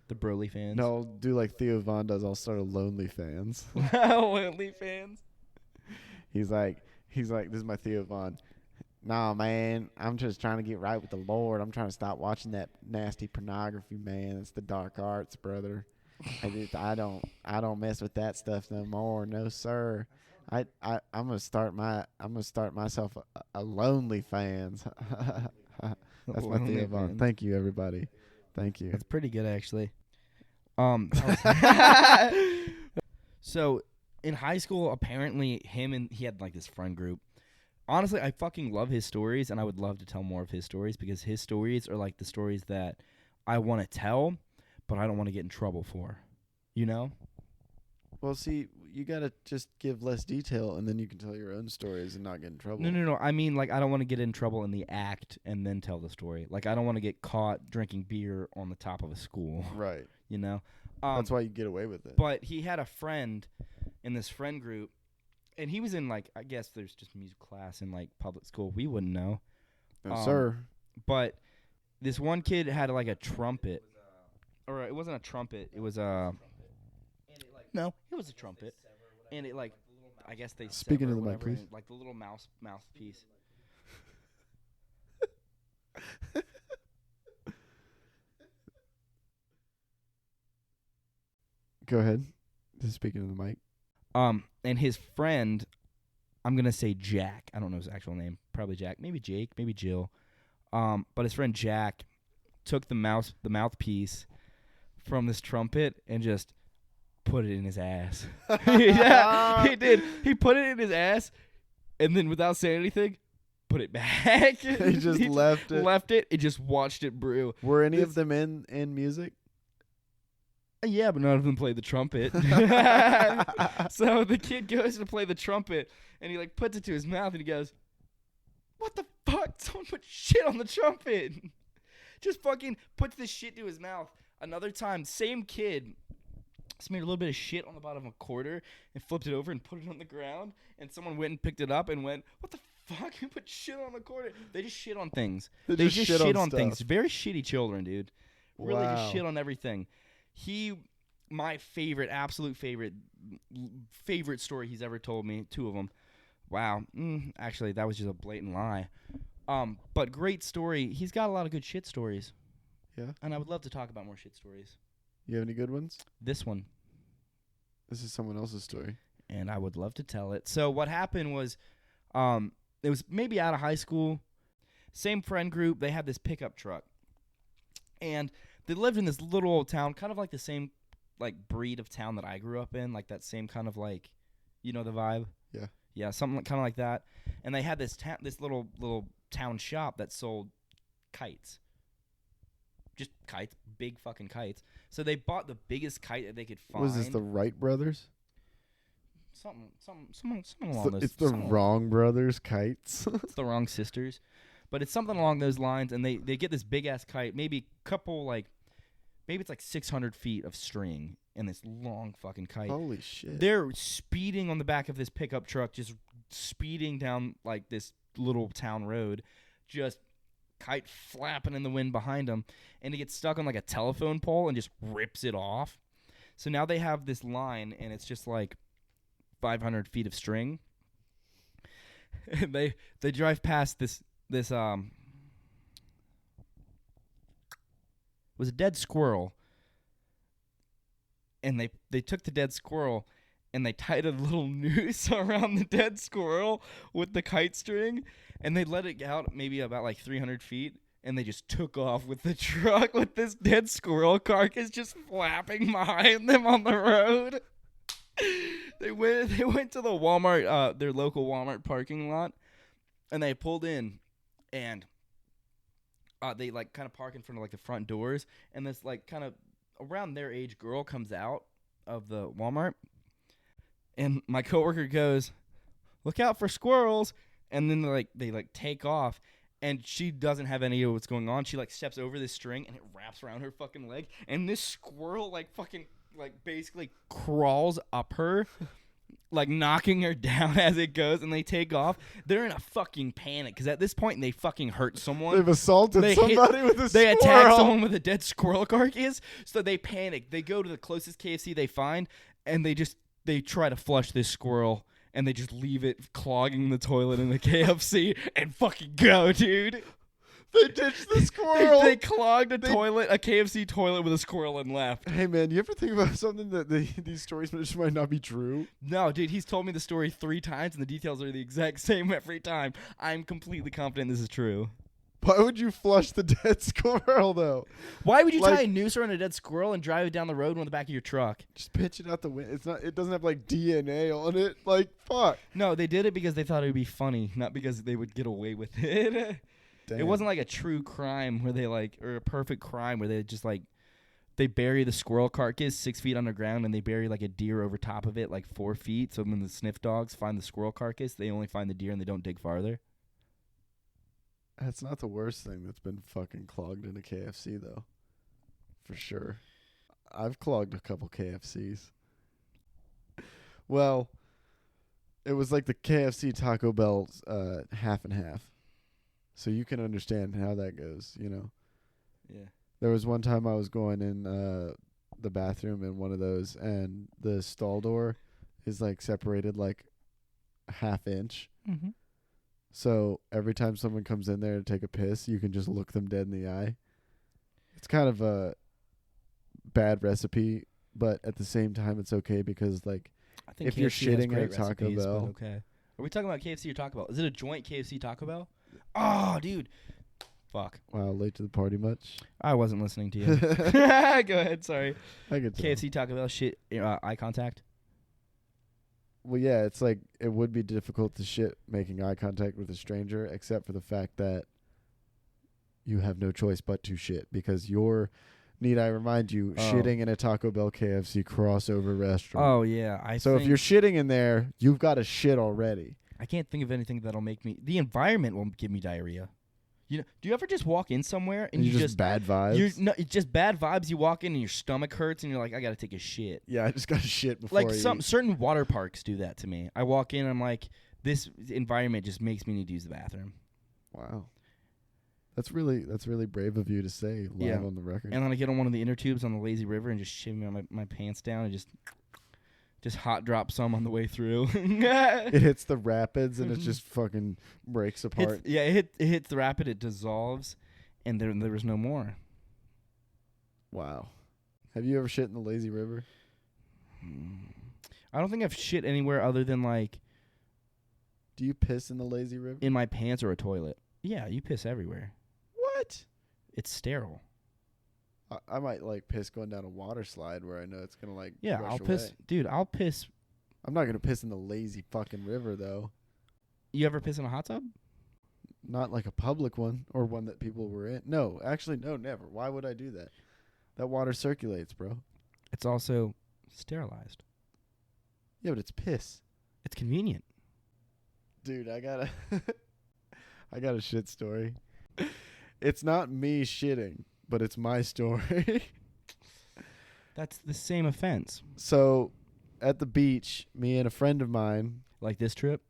The Broly fans? No, I'll do like Theo Von does. I'll start a Lonely fans. Lonely fans? He's like, this is my Theo Von. Nah, man, I'm just trying to get right with the Lord. I'm trying to stop watching that nasty pornography, man. It's the dark arts, brother. I don't mess with that stuff no more. No, sir. I'm gonna start myself a Lonely fans. That's my Theo Von. Fans. Thank you, everybody. Thank you. That's pretty good, actually. So in high school, apparently he had like this friend group. Honestly, I fucking love his stories, and I would love to tell more of his stories because his stories are like the stories that I want to tell, but I don't want to get in trouble for. You know? Well, see, you gotta just give less detail, and then you can tell your own stories and not get in trouble. No. I mean, like, I don't want to get in trouble in the act and then tell the story. Like, I don't want to get caught drinking beer on the top of a school. Right. You know? That's why you get away with it. But he had a friend in this friend group, and he was in, like, I guess there's just music class in, like, public school. We wouldn't know. No, sir. But this one kid had, like, a trumpet. Or it wasn't a trumpet. It was a... No, it was a trumpet. And it, like, I guess they... Speaking sever of the mic, whatever, please. and, like, the little mouthpiece. Go ahead. Just speaking of the mic. And his friend, I'm going to say Jack. I don't know his actual name. Probably Jack. Maybe Jake. Maybe Jill. But his friend Jack took the mouthpiece from this trumpet and just put it in his ass. Yeah, he did. He put it in his ass, and then without saying anything, put it back. He just left it. Left it and just watched it brew. Were any of them in music? Yeah, but none of them played the trumpet. So the kid goes to play the trumpet, and he like puts it to his mouth, and he goes, what the fuck? Someone put shit on the trumpet. Just fucking puts this shit to his mouth. Another time, same kid smeared a little bit of shit on the bottom of a quarter and flipped it over and put it on the ground. And someone went and picked it up and went, what the fuck? Who put shit on a quarter? They just shit on things. They just shit on things. Very shitty children, dude. Really just shit on everything. My favorite, absolute favorite story he's ever told me, 2 of them. Wow. Actually, that was just a blatant lie. But great story. He's got a lot of good shit stories. Yeah. And I would love to talk about more shit stories. You have any good ones? This one. This is someone else's story. And I would love to tell it. So what happened was, it was maybe out of high school. Same friend group. They had this pickup truck. And they lived in this little old town, kind of like the same like breed of town that I grew up in, like that same kind of like, you know the vibe? Yeah. Yeah, something kind of like that. And they had this little town shop that sold kites. Just kites, big fucking kites. So they bought the biggest kite that they could find. Was this the Wright brothers? Something along those. It's the wrong brothers kites. It's the wrong sisters, but it's something along those lines. And they get this big ass kite, maybe it's like 600 feet of string and this long fucking kite. Holy shit! They're speeding on the back of this pickup truck, just speeding down like this little town road, just kite flapping in the wind behind them, and it gets stuck on like a telephone pole and just rips it off. So now they have this line, and it's just like 500 feet of string. And they drive past this it was a dead squirrel, and they took the dead squirrel and they tied a little noose around the dead squirrel with the kite string, and they let it out maybe about like 300 feet, and they just took off with the truck with this dead squirrel carcass just flapping behind them on the road. They went to the Walmart, their local Walmart parking lot, and they pulled in, and they like kind of park in front of like the front doors, and this like kind of around their age girl comes out of the Walmart, and my coworker goes, "Look out for squirrels!" And then they take off, and she doesn't have any idea what's going on. She like steps over this string, and it wraps around her fucking leg, and this squirrel like fucking like basically crawls up her. Like knocking her down as it goes, and they take off. They're in a fucking panic because at this point they fucking hurt someone. They've assaulted somebody with a squirrel. They attacked someone with a dead squirrel carcass, so they panic. They go to the closest KFC they find, and they try to flush this squirrel, and they just leave it clogging the toilet in the KFC and fucking go, dude. They ditched the squirrel. They clogged a KFC toilet with a squirrel and left. Hey, man, you ever think about something that these stories just might not be true? No, dude, he's told me the story 3 times, and the details are the exact same every time. I'm completely confident this is true. Why would you flush the dead squirrel, though? Why would you tie a noose around a dead squirrel and drive it down the road on the back of your truck? Just pitch it out the window. It doesn't have, like, DNA on it. Like, fuck. No, they did it because they thought it would be funny, not because they would get away with it. Damn. It wasn't like a true crime where they or a perfect crime where they just they bury the squirrel carcass 6 feet underground, and they bury like a deer over top of it like 4 feet. So when the sniff dogs find the squirrel carcass, they only find the deer and they don't dig farther. That's not the worst thing that's been fucking clogged in a KFC though. For sure. I've clogged a couple KFCs. Well, it was like the KFC Taco Bell's half and half. So you can understand how that goes, you know. Yeah. There was one time I was going in the bathroom in one of those, and the stall door is like separated like a half inch. Mm-hmm. So every time someone comes in there to take a piss, you can just look them dead in the eye. It's kind of a bad recipe, but at the same time, it's okay because like I think if KFC you're shitting at Taco recipes, Bell, okay. Are we talking about KFC or Taco Bell? Is it a joint KFC Taco Bell? Oh, dude. Fuck. Wow, late to the party much? I wasn't listening to you. Go ahead, sorry. I could tell. KFC Taco Bell shit eye contact. Well, yeah, it's like it would be difficult to shit making eye contact with a stranger, except for the fact that you have no choice but to shit because you're, need I remind you, shitting in a Taco Bell KFC crossover restaurant. Oh, yeah. So if you're shitting in there, you've got to shit already. I can't think of anything that'll make me. The environment will give me diarrhea. You know? Do you ever just walk in somewhere and you just bad vibes? It's just bad vibes. You walk in and your stomach hurts and you're like, I gotta take a shit. Yeah, I just got to shit before Like I eat. certain water parks do that to me. I walk in and I'm like, this environment just makes me need to use the bathroom. Wow. That's really brave of you to say live on the record. And then I get on one of the inner tubes on the lazy river and just shimmy my pants down and just hot drop some on the way through. It hits the rapids and it just fucking breaks apart. It hits the rapid, it dissolves, and there was no more. Wow. Have you ever shit in the lazy river? I don't think I've shit anywhere other than like Do you piss in the lazy river? in my pants or a toilet. Yeah, you piss everywhere. What? It's sterile. I might like piss going down a water slide where I know it's gonna like Yeah, rush I'll away. piss. Dude, I'll piss. I'm not gonna piss in the lazy fucking river though. You ever piss in a hot tub? Not like a public one or one that people were in. No, actually, no, never. Why would I do that? That water circulates, bro. It's also sterilized. Yeah, but it's piss. It's convenient. Dude, I got a shit story. It's not me shitting, but it's my story. That's the same offense. So, at the beach, me and a friend of mine, Like this trip?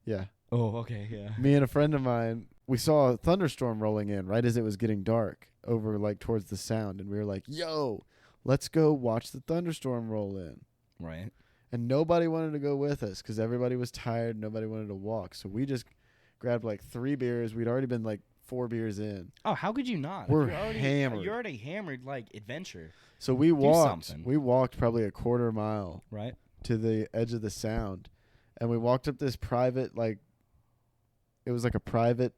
yeah, Oh, okay, yeah. me and a friend of mine, we saw a thunderstorm rolling in right as it was getting dark over like towards the sound, and we were like, "Yo, let's go watch the thunderstorm roll in." Right. And nobody wanted to go with us because everybody was tired. Nobody wanted to walk. So we just grabbed like 3 beers. We'd already been like 4 beers in. Oh, how could you not? We're You're already, hammered. You're already hammered like adventure. So we walked. something. We walked probably a quarter mile Right. to the edge of the sound. And we walked up this private, like, it was like a private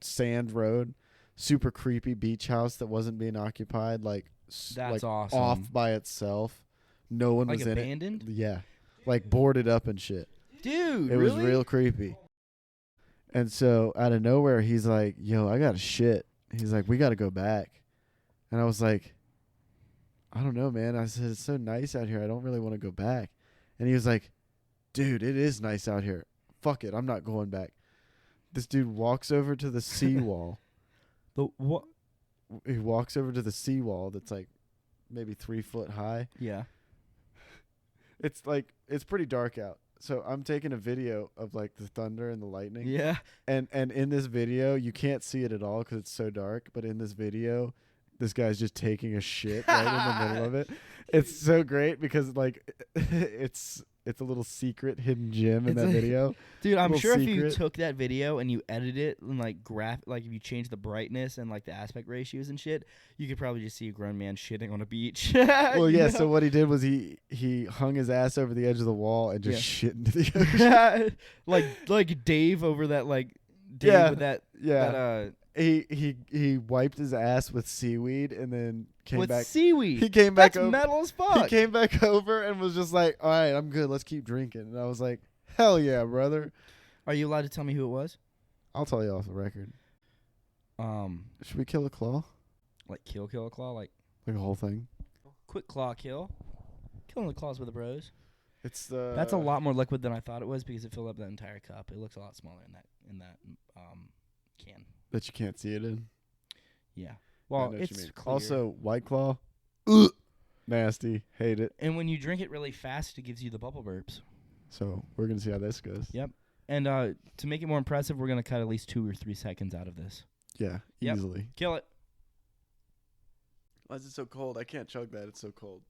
sand road. Super creepy beach house that wasn't being occupied. Like, That's like awesome. off by itself. No one Like was in it. abandoned? Yeah. Like boarded up and shit. Dude, It really? was real creepy. And so out of nowhere, he's like, "Yo, I got to shit." He's like, "We got to go back." And I was like, "I don't know, man." I said, "It's so nice out here. I don't really want to go back." And he was like, "Dude, it is nice out here. Fuck it. I'm not going back." This dude walks over to the seawall. The what? He walks over to the seawall that's like maybe 3 foot high. Yeah. It's like, it's pretty dark out. So I'm taking a video of like the thunder and the lightning. Yeah. And in this video, you can't see it at all because it's so dark. But in this video, this guy's just taking a shit right in the middle of it. It's so great because like it's a little secret hidden gem in It's that a- video. Dude, I'm Little sure if you secret. took that video and you edited it and like if you changed the brightness and like the aspect ratios and shit, you could probably just see a grown man shitting on a beach. Well, You yeah. know? So what he did was he hung his ass over the edge of the wall and just Yeah. shit into the ocean. like Dave over that Dave Yeah. with that Yeah. He wiped his ass with seaweed and then came with back. seaweed. He came back That's over. metal as He fuck. came back over and was just like, "All right, I'm good. Let's keep drinking." And I was like, "Hell yeah, brother." Are you allowed to tell me who it was? I'll tell you off the record. Should we kill a claw? Like kill a claw, like Like a whole thing? quick claw kill. Killing the claws with the bros. It's the. That's a lot more liquid than I thought it was because it filled up that entire cup. It looks a lot smaller in that can. that you can't see it in. Yeah. I Well, know what you it's mean. clear. Also, White Claw. Nasty. Hate it. And when you drink it really fast, it gives you the bubble burps. So we're gonna see how this goes. Yep. And to make it more impressive, we're gonna cut at least 2 or 3 seconds out of this. Yeah, Yep. easily. Kill it. Why is it so cold? I can't chug that. It's so cold.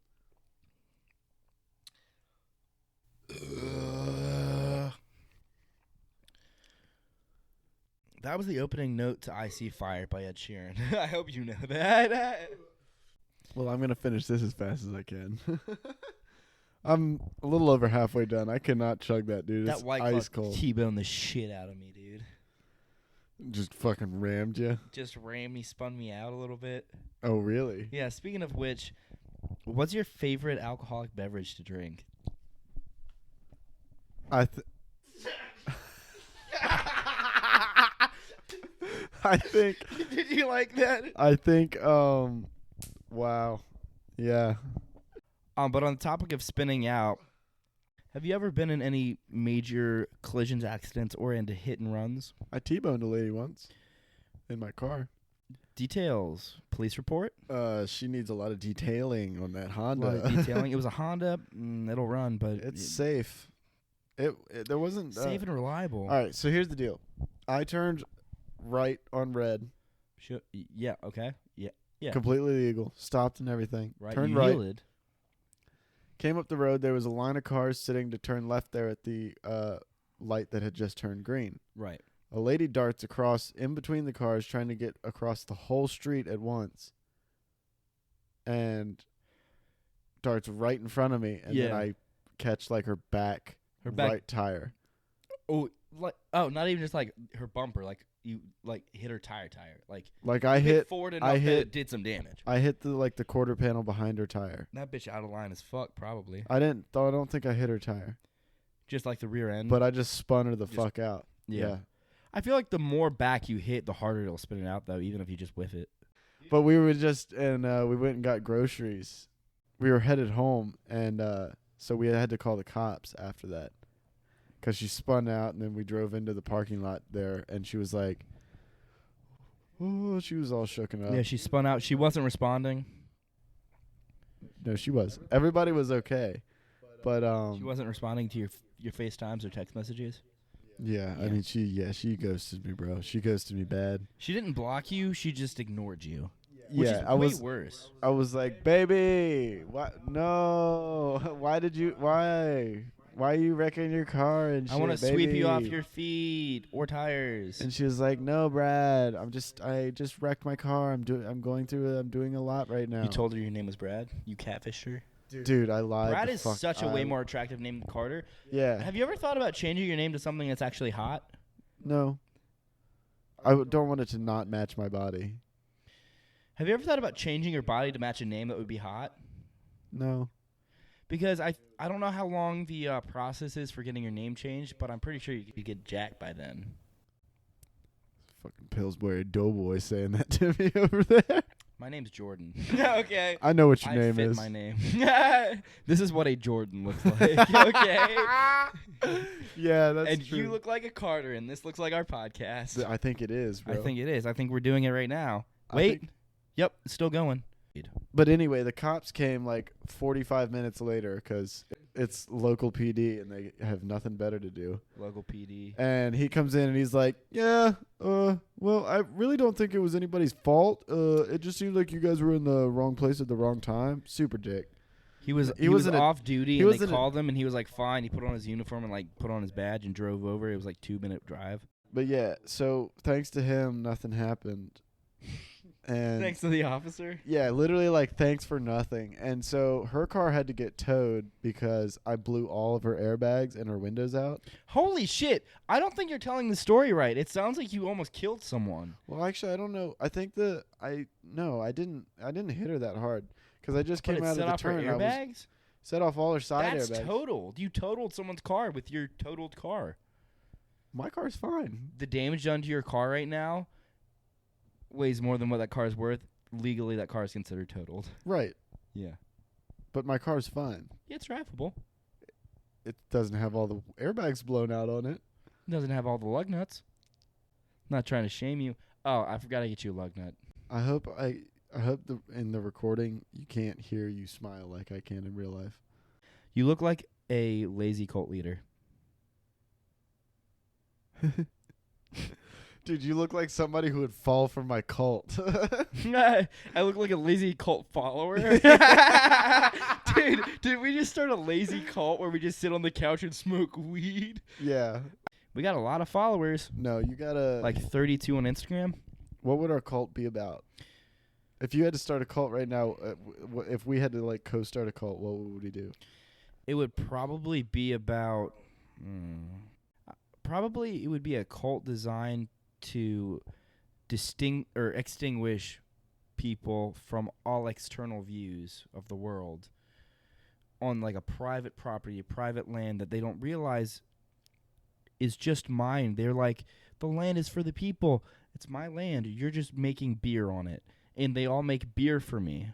That was the opening note to "I See Fire" by Ed Sheeran. I hope you know that. Well, I'm gonna finish this as fast as I can. I'm a little over halfway done. I cannot chug that, dude. That It's White ice Claw cold. T-boned the shit out of me, dude. Just fucking rammed you. Just rammed me, spun me out a little bit. Oh, really? Yeah, speaking of which, what's your favorite alcoholic beverage to drink? I think Did you like that? wow. Yeah. But on the topic of spinning out, Have you ever been in any major collisions, accidents, or into hit and runs? I T-boned a lady once in my car. Details. Police report. She needs a lot of detailing on that A Honda. lot of detailing. It was a Honda. It'll run, but It's safe. It there wasn't safe and reliable. All right, so here's the deal. I turned right on red. Yeah. Okay. Yeah. Yeah. Completely legal. Stopped and everything. Right. Turned You right. yielded. Came up the road. There was a line of cars sitting to turn left there at the light that had just turned green. Right. A lady darts across in between the cars trying to get across the whole street at once. And darts right in front of me. And then I catch like her back right tire. Oh, not even just like her bumper. Like you hit her tire. Like I hit forward enough that it did some damage. I hit the quarter panel behind her tire. That bitch out of line as fuck, probably. I don't think I hit her tire. Just like the rear end. But I just spun her the fuck out. Yeah. I feel like the more back you hit, the harder it'll spin it out, though, even if you just whiff it. But we were we went and got groceries. We were headed home, and so we had to call the cops after that. Because she spun out, and then we drove into the parking lot there, and she was like, oh, she was all shooken up. Yeah, she spun out. She wasn't responding. No, she was. Everybody was okay. But she wasn't responding to your FaceTimes or text messages? Yeah, I mean, she ghosted me, bro. She ghosted me bad. She didn't block you. She just ignored you. Which is way worse. I was like, baby, what? No. Why are you wrecking your car and shit, I want to sweep you off your feet or tires. And she was like, no, Brad, I just wrecked my car. I'm doing a lot right now. You told her your name was Brad? You catfished her? Dude, I lied. Brad is such a way more attractive name than Carter. Yeah. Have you ever thought about changing your name to something that's actually hot? No. I don't want it to not match my body. Have you ever thought about changing your body to match a name that would be hot? No. Because I don't know how long the process is for getting your name changed, but I'm pretty sure you could get jacked by then. Fucking Pillsbury Doughboy saying that to me over there. My name's Jordan. Okay. I know what your name is. My name. This is what a Jordan looks like. Okay. Yeah, that's and true. You look like a Carter, and this looks like our podcast. I think it is, bro. I think it is. I think we're doing it right now. Wait. Yep, it's still going. But anyway, the cops came like 45 minutes later because it's local PD and they have nothing better to do. Local PD. And he comes in and he's like, yeah, well, I really don't think it was anybody's fault. It just seems like you guys were in the wrong place at the wrong time. Super dick. He was off duty and they called him and he was like, fine. He put on his uniform and like put on his badge and drove over. It was like 2-minute drive. But yeah, so thanks to him, nothing happened. And thanks to the officer? Yeah, literally like thanks for nothing. And so her car had to get towed because I blew all of her airbags and her windows out. Holy shit. I don't think you're telling the story right. It sounds like you almost killed someone. Well, actually, I don't know. I think I didn't hit her that hard because I just came out of the turn. Set off her airbags? Set off all her side airbags. That's totaled. You totaled someone's car with your totaled car. My car's fine. The damage done to your car right now weighs more than what that car is worth. Legally, that car is considered totaled. Right. Yeah. But my car's fine. Yeah, it's drivable. It doesn't have all the airbags blown out on it. It doesn't have all the lug nuts. I'm not trying to shame you. Oh, I forgot to get you a lug nut. I hope in the recording you can't hear you smile like I can in real life. You look like a lazy cult leader. Dude, you look like somebody who would fall for my cult. I look like a lazy cult follower. Dude, did we just start a lazy cult where we just sit on the couch and smoke weed? Yeah. We got a lot of followers. No, you gotta... Like 32 on Instagram. What would our cult be about? If you had to start a cult right now, if we had to like co-start a cult, what would we do? It would probably be about... Probably it would be a cult designed to extinguish people from all external views of the world on like a private property, a private land that they don't realize is just mine. They're like, the land is for the people. It's my land. You're just making beer on it. And they all make beer for me.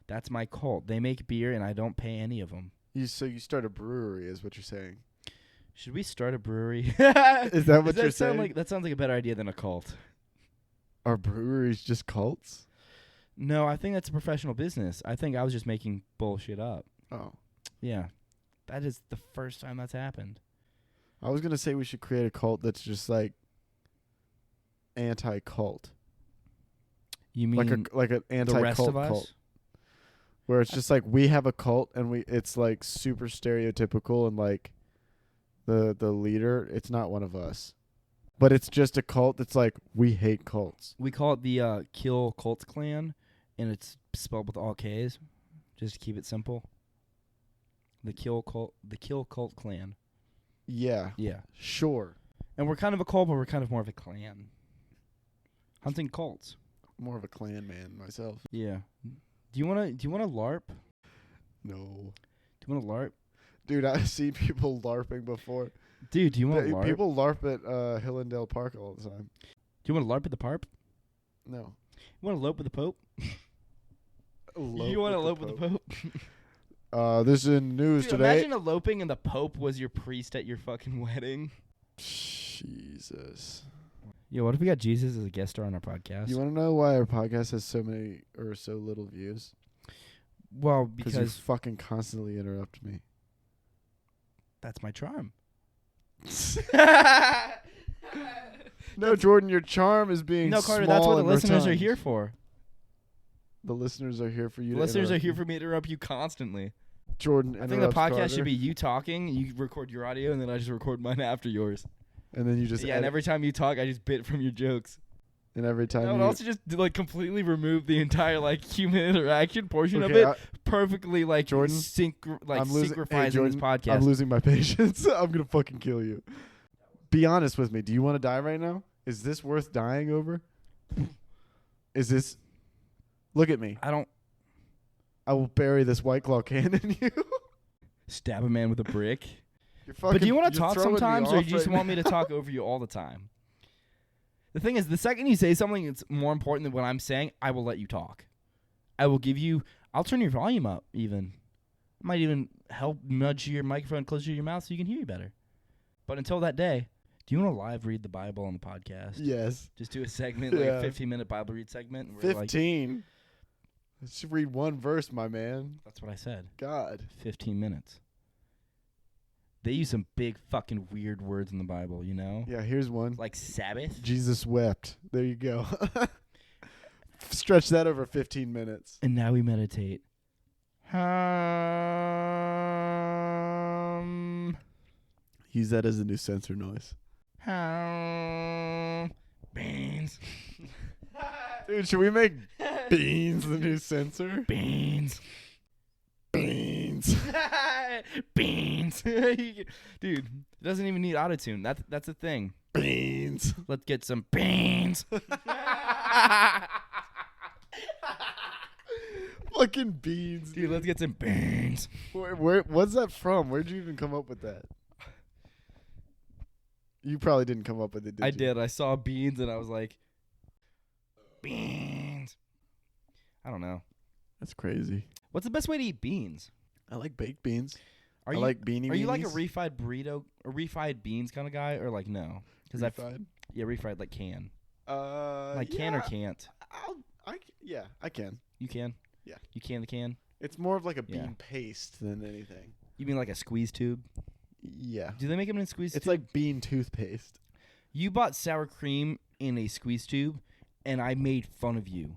That's my cult. They make beer and I don't pay any of them. So you start a brewery, is what you're saying? Should we start a brewery? Is that what you're saying? That sounds like a better idea than a cult. Are breweries just cults? No, I think that's a professional business. I think I was just making bullshit up. Oh. Yeah. That is the first time that's happened. I was going to say we should create a cult that's just like anti-cult. You mean like an anti-cult the rest of us? cult? Where it's just like we have a cult and it's like super stereotypical and like the leader, it's not one of us. But it's just a cult that's like we hate cults. We call it the Kill Cults Clan, and it's spelled with all K's, just to keep it simple. The Kill Cult Clan. Yeah. Yeah. Sure. And we're kind of a cult, but we're kind of more of a clan. Hunting cults. More of a clan man myself. Yeah. Do you wanna LARP? No. Do you wanna LARP? Dude, I've seen people LARPing before. Dude, do you want to LARP? People LARP at Hillendale Park all the time. Do you want to LARP at the park? No. You want to elope with the Pope? You want to elope with the Pope? This is in news Dude, today. imagine eloping and the Pope was your priest at your fucking wedding. Jesus. Yo, what if we got Jesus as a guest star on our podcast? You want to know why our podcast has so many or so little views? Well, Because you fucking constantly interrupt me. That's my charm. No, Jordan, your charm is being No, Carter, small that's what the and listeners are rotund. here for. The listeners are here for you. The listeners are interrupt here me. for me to interrupt you constantly. Jordan, I think the podcast Carter, should be you talking, you record your audio, and then I just record mine after yours. and then you just Yeah, and edit, every time you talk, I just bit from your jokes. and every time I would you also just like completely remove the entire like human interaction portion of Okay, it. Perfectly like Jordan, synchronize Jordan, in this podcast. I'm losing my patience. I'm gonna fucking kill you. Be honest with me. Do you want to die right now? Is this worth dying over? Is this? Look at me. I will bury this White Claw can in you. Stab a man with a brick. But do you want to talk sometimes, or do you just want me to talk over you all the time? The thing is, the second you say something that's more important than what I'm saying, I will let you talk. I'll turn your volume up even. I might even help nudge your microphone closer to your mouth so you can hear you better. But until that day, do you want to live read the Bible on the podcast? Yes. Just do a segment, like a 15-minute Bible read segment. And 15? Let's read one verse, my man. That's what I said. God. 15 minutes. They use some big fucking weird words in the Bible, you know? Yeah, here's one. Like Sabbath. Jesus wept. There you go. Stretch that over 15 minutes. And now we meditate. Use that as a new sensor noise. Beans. Dude, should we make beans the new sensor? Beans. Beans. Beans. Dude, it doesn't even need autotune. That's a thing. Beans. Let's get some beans. Fucking beans. Dude, let's get some beans. What's that from? Where'd you even come up with that? You probably didn't come up with it, did you? I did. I saw beans and I was like, beans. I don't know. That's crazy. What's the best way to eat beans? I like baked beans. Are I you like beanie. Are you like a weenies. refried burrito or refried beans kind of guy, or like no? Because Refried? refried like can. Like yeah, can or can't? I can. You can. Yeah. You can the can. It's more of like a Yeah. bean paste than anything. You mean like a squeeze tube? Yeah. Do they make them in squeeze It's tube? like bean toothpaste. You bought sour cream in a squeeze tube, and I made fun of you.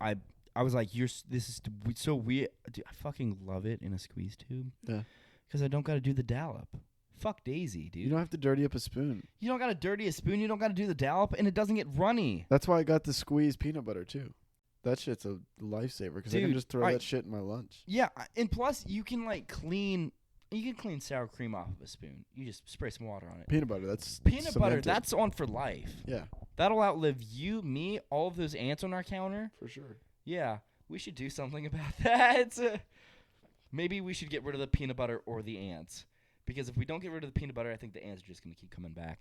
I was like, this is so weird. Dude, I fucking love it in a squeeze tube. Yeah. Because I don't got to do the dollop. Fuck Daisy, dude. You don't have to dirty up a spoon. You don't got to dirty a spoon. You don't got to do the dollop, and it doesn't get runny. That's why I got the squeezed peanut butter too. That shit's a lifesaver because I can Dude, just throw that shit in my lunch. Yeah, and plus you can like clean sour cream off of a spoon. You just spray some water on it. Peanut butter, that's Peanut butter, cemented. that's on for life. Yeah, That'll outlive you, me, all of those ants on our counter. for sure. Yeah, we should do something about that. Maybe we should get rid of the peanut butter or the ants. Because if we don't get rid of the peanut butter, I think the ants are just going to keep coming back.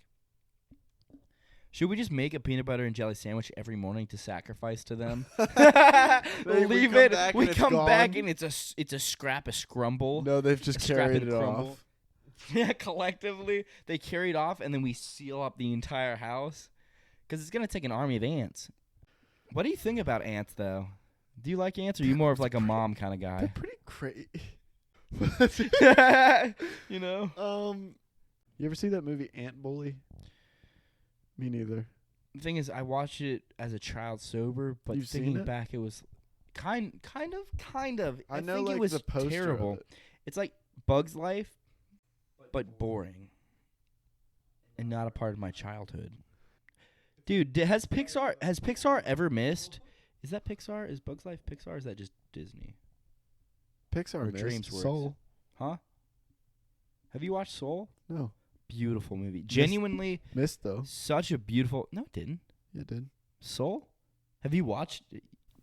Should we just make a peanut butter and jelly sandwich every morning to sacrifice to them? We Leave come it. back We and it's come back gone? and it's a scrap of scrumble. No, they've just A scrap carried and it crumble. off. Yeah, collectively they carried off, and then we seal up the entire house because it's gonna take an army of ants. What do you think about ants, though? Do you like ants, or are you more of like a mom kind of They're guy? pretty crazy. You know? You ever see that movie Ant Bully? Me neither. The thing is, I watched it as a child sober, but You've seen thinking it? back, it was kind of. I know, think like, it was the poster of terrible. it. It's like Bug's Life, but boring, and not a part of my childhood. Dude, has Pixar ever missed? Is that Pixar? Is Bug's Life Pixar? Or is that just Disney? Pixar Or missed. DreamWorks. Soul. Huh? Have you watched Soul? No. Beautiful movie. Genuinely, Missed, though. such a beautiful. No, it didn't. Yeah, it did. Soul? Have you watched?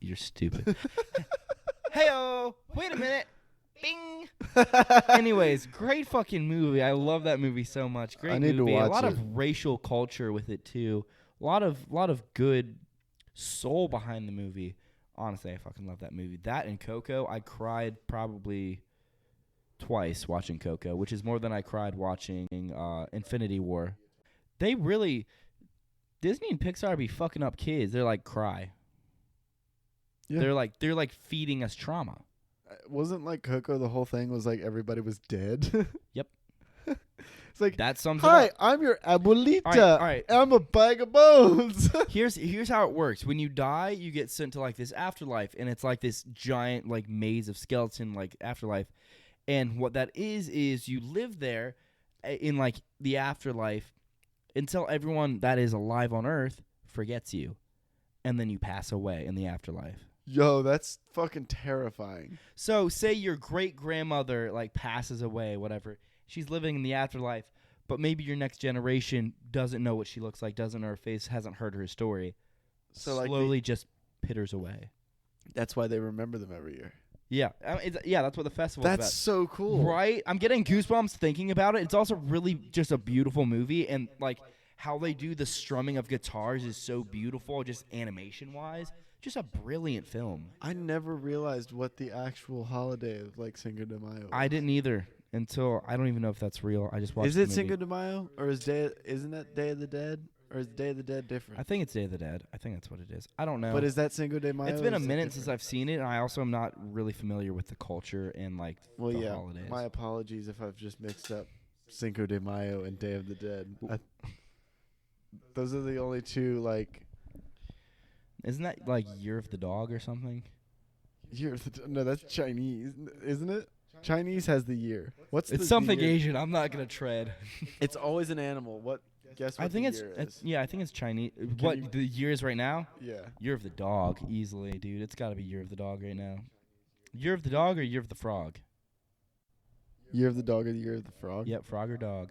You're stupid. Heyo! Wait a minute. Bing. Anyways, great fucking movie. I love that movie so much. Great I need to movie. A watch lot it. of racial culture with it too. A lot of good soul behind the movie. Honestly, I fucking love that movie. That and Coco, I cried probably twice watching Coco, which is more than I cried watching Infinity War. They really, Disney and Pixar be fucking up kids. They're like, cry. Yeah. They're like feeding us trauma. Wasn't like Coco, the whole thing was like everybody was dead? Yep. It's like, That sums it hi, up. I'm your abuelita. All right. I'm a bag of bones. Here's how it works. When you die, you get sent to like this afterlife, and it's like this giant like maze of skeleton like afterlife. And what that is you live there in like the afterlife until everyone that is alive on Earth forgets you, and then you pass away in the afterlife. Yo, that's fucking terrifying. So say your great grandmother like passes away, whatever. She's living in the afterlife, but maybe your next generation doesn't know what she looks like, doesn't know her face, hasn't heard her story. So like Slowly just pitters away. that's why they remember them every year. Yeah, that's what the festival's about. That's so cool. Right? I'm getting goosebumps thinking about it. It's also really just a beautiful movie, and like how they do the strumming of guitars is so beautiful, just animation-wise. Just a brilliant film. I never realized what the actual holiday of like Cinco de Mayo was. I didn't either until I don't even know if that's real. I just watched Is the it movie. Cinco de Mayo or isn't that Day of the Dead or is Day of the Dead different? I think it's Day of the Dead. I think that's what it is. I don't know. But is that Cinco de Mayo? It's been or a is it minute since different? I've seen it, and I also am not really familiar with the culture and like Well, the yeah. holidays. My apologies if I've just mixed up Cinco de Mayo and Day of the Dead. Those are the only two like. Isn't that like Year of the Dog or something? No, that's Chinese, isn't it? Chinese has the year. What's It's the something year? Asian. I'm not gonna tread. It's always an animal. What? Guess what I think the it's year is. yeah. I think it's Chinese. you- What the year is right now? Yeah. Year of the Dog, easily, dude. It's got to be Year of the Dog right now. Year of the Dog or Year of the Frog? Year of the Dog or the Year of the Frog? Yep, frog or dog.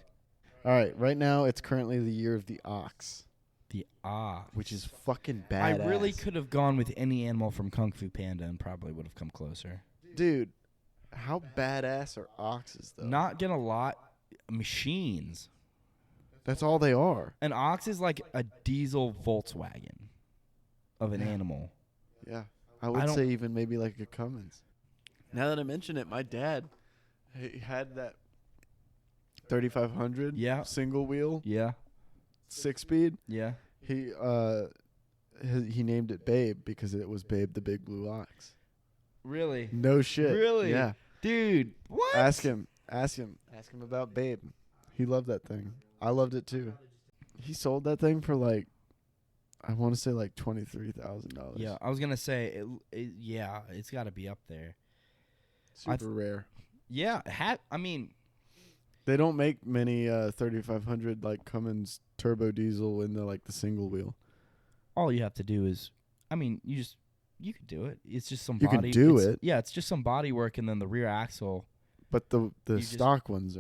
All right. Right now, it's currently the Year of the Ox, The ox. which is fucking badass. I really could have gone with any animal from Kung Fu Panda and probably would have come closer. Dude, how badass are oxes, though? Not gonna lie, machines. That's all they are. An ox is like a diesel Volkswagen of an Yeah. animal. Yeah. I would don't- say even maybe like a Cummins. Now that I mention it, my dad he had that 3500 Yeah. single wheel Yeah, 6-speed. yeah. He named it Babe because it was Babe the Big Blue Ox. Really? No shit. Really? Yeah. Dude, what? Ask him about Babe. He loved that thing. I loved it too. He sold that thing for like, I want to say like $23,000. Yeah, I was gonna say, yeah, it's got to be up there. Super rare. Yeah, I mean, They don't make many 3500 like Cummins turbo diesel in the like the single wheel. all you have to do is, I mean, you could do it. It's just some You can body. do it's- it. Yeah, it's just some body work, and then the rear axle. But the You just- stock ones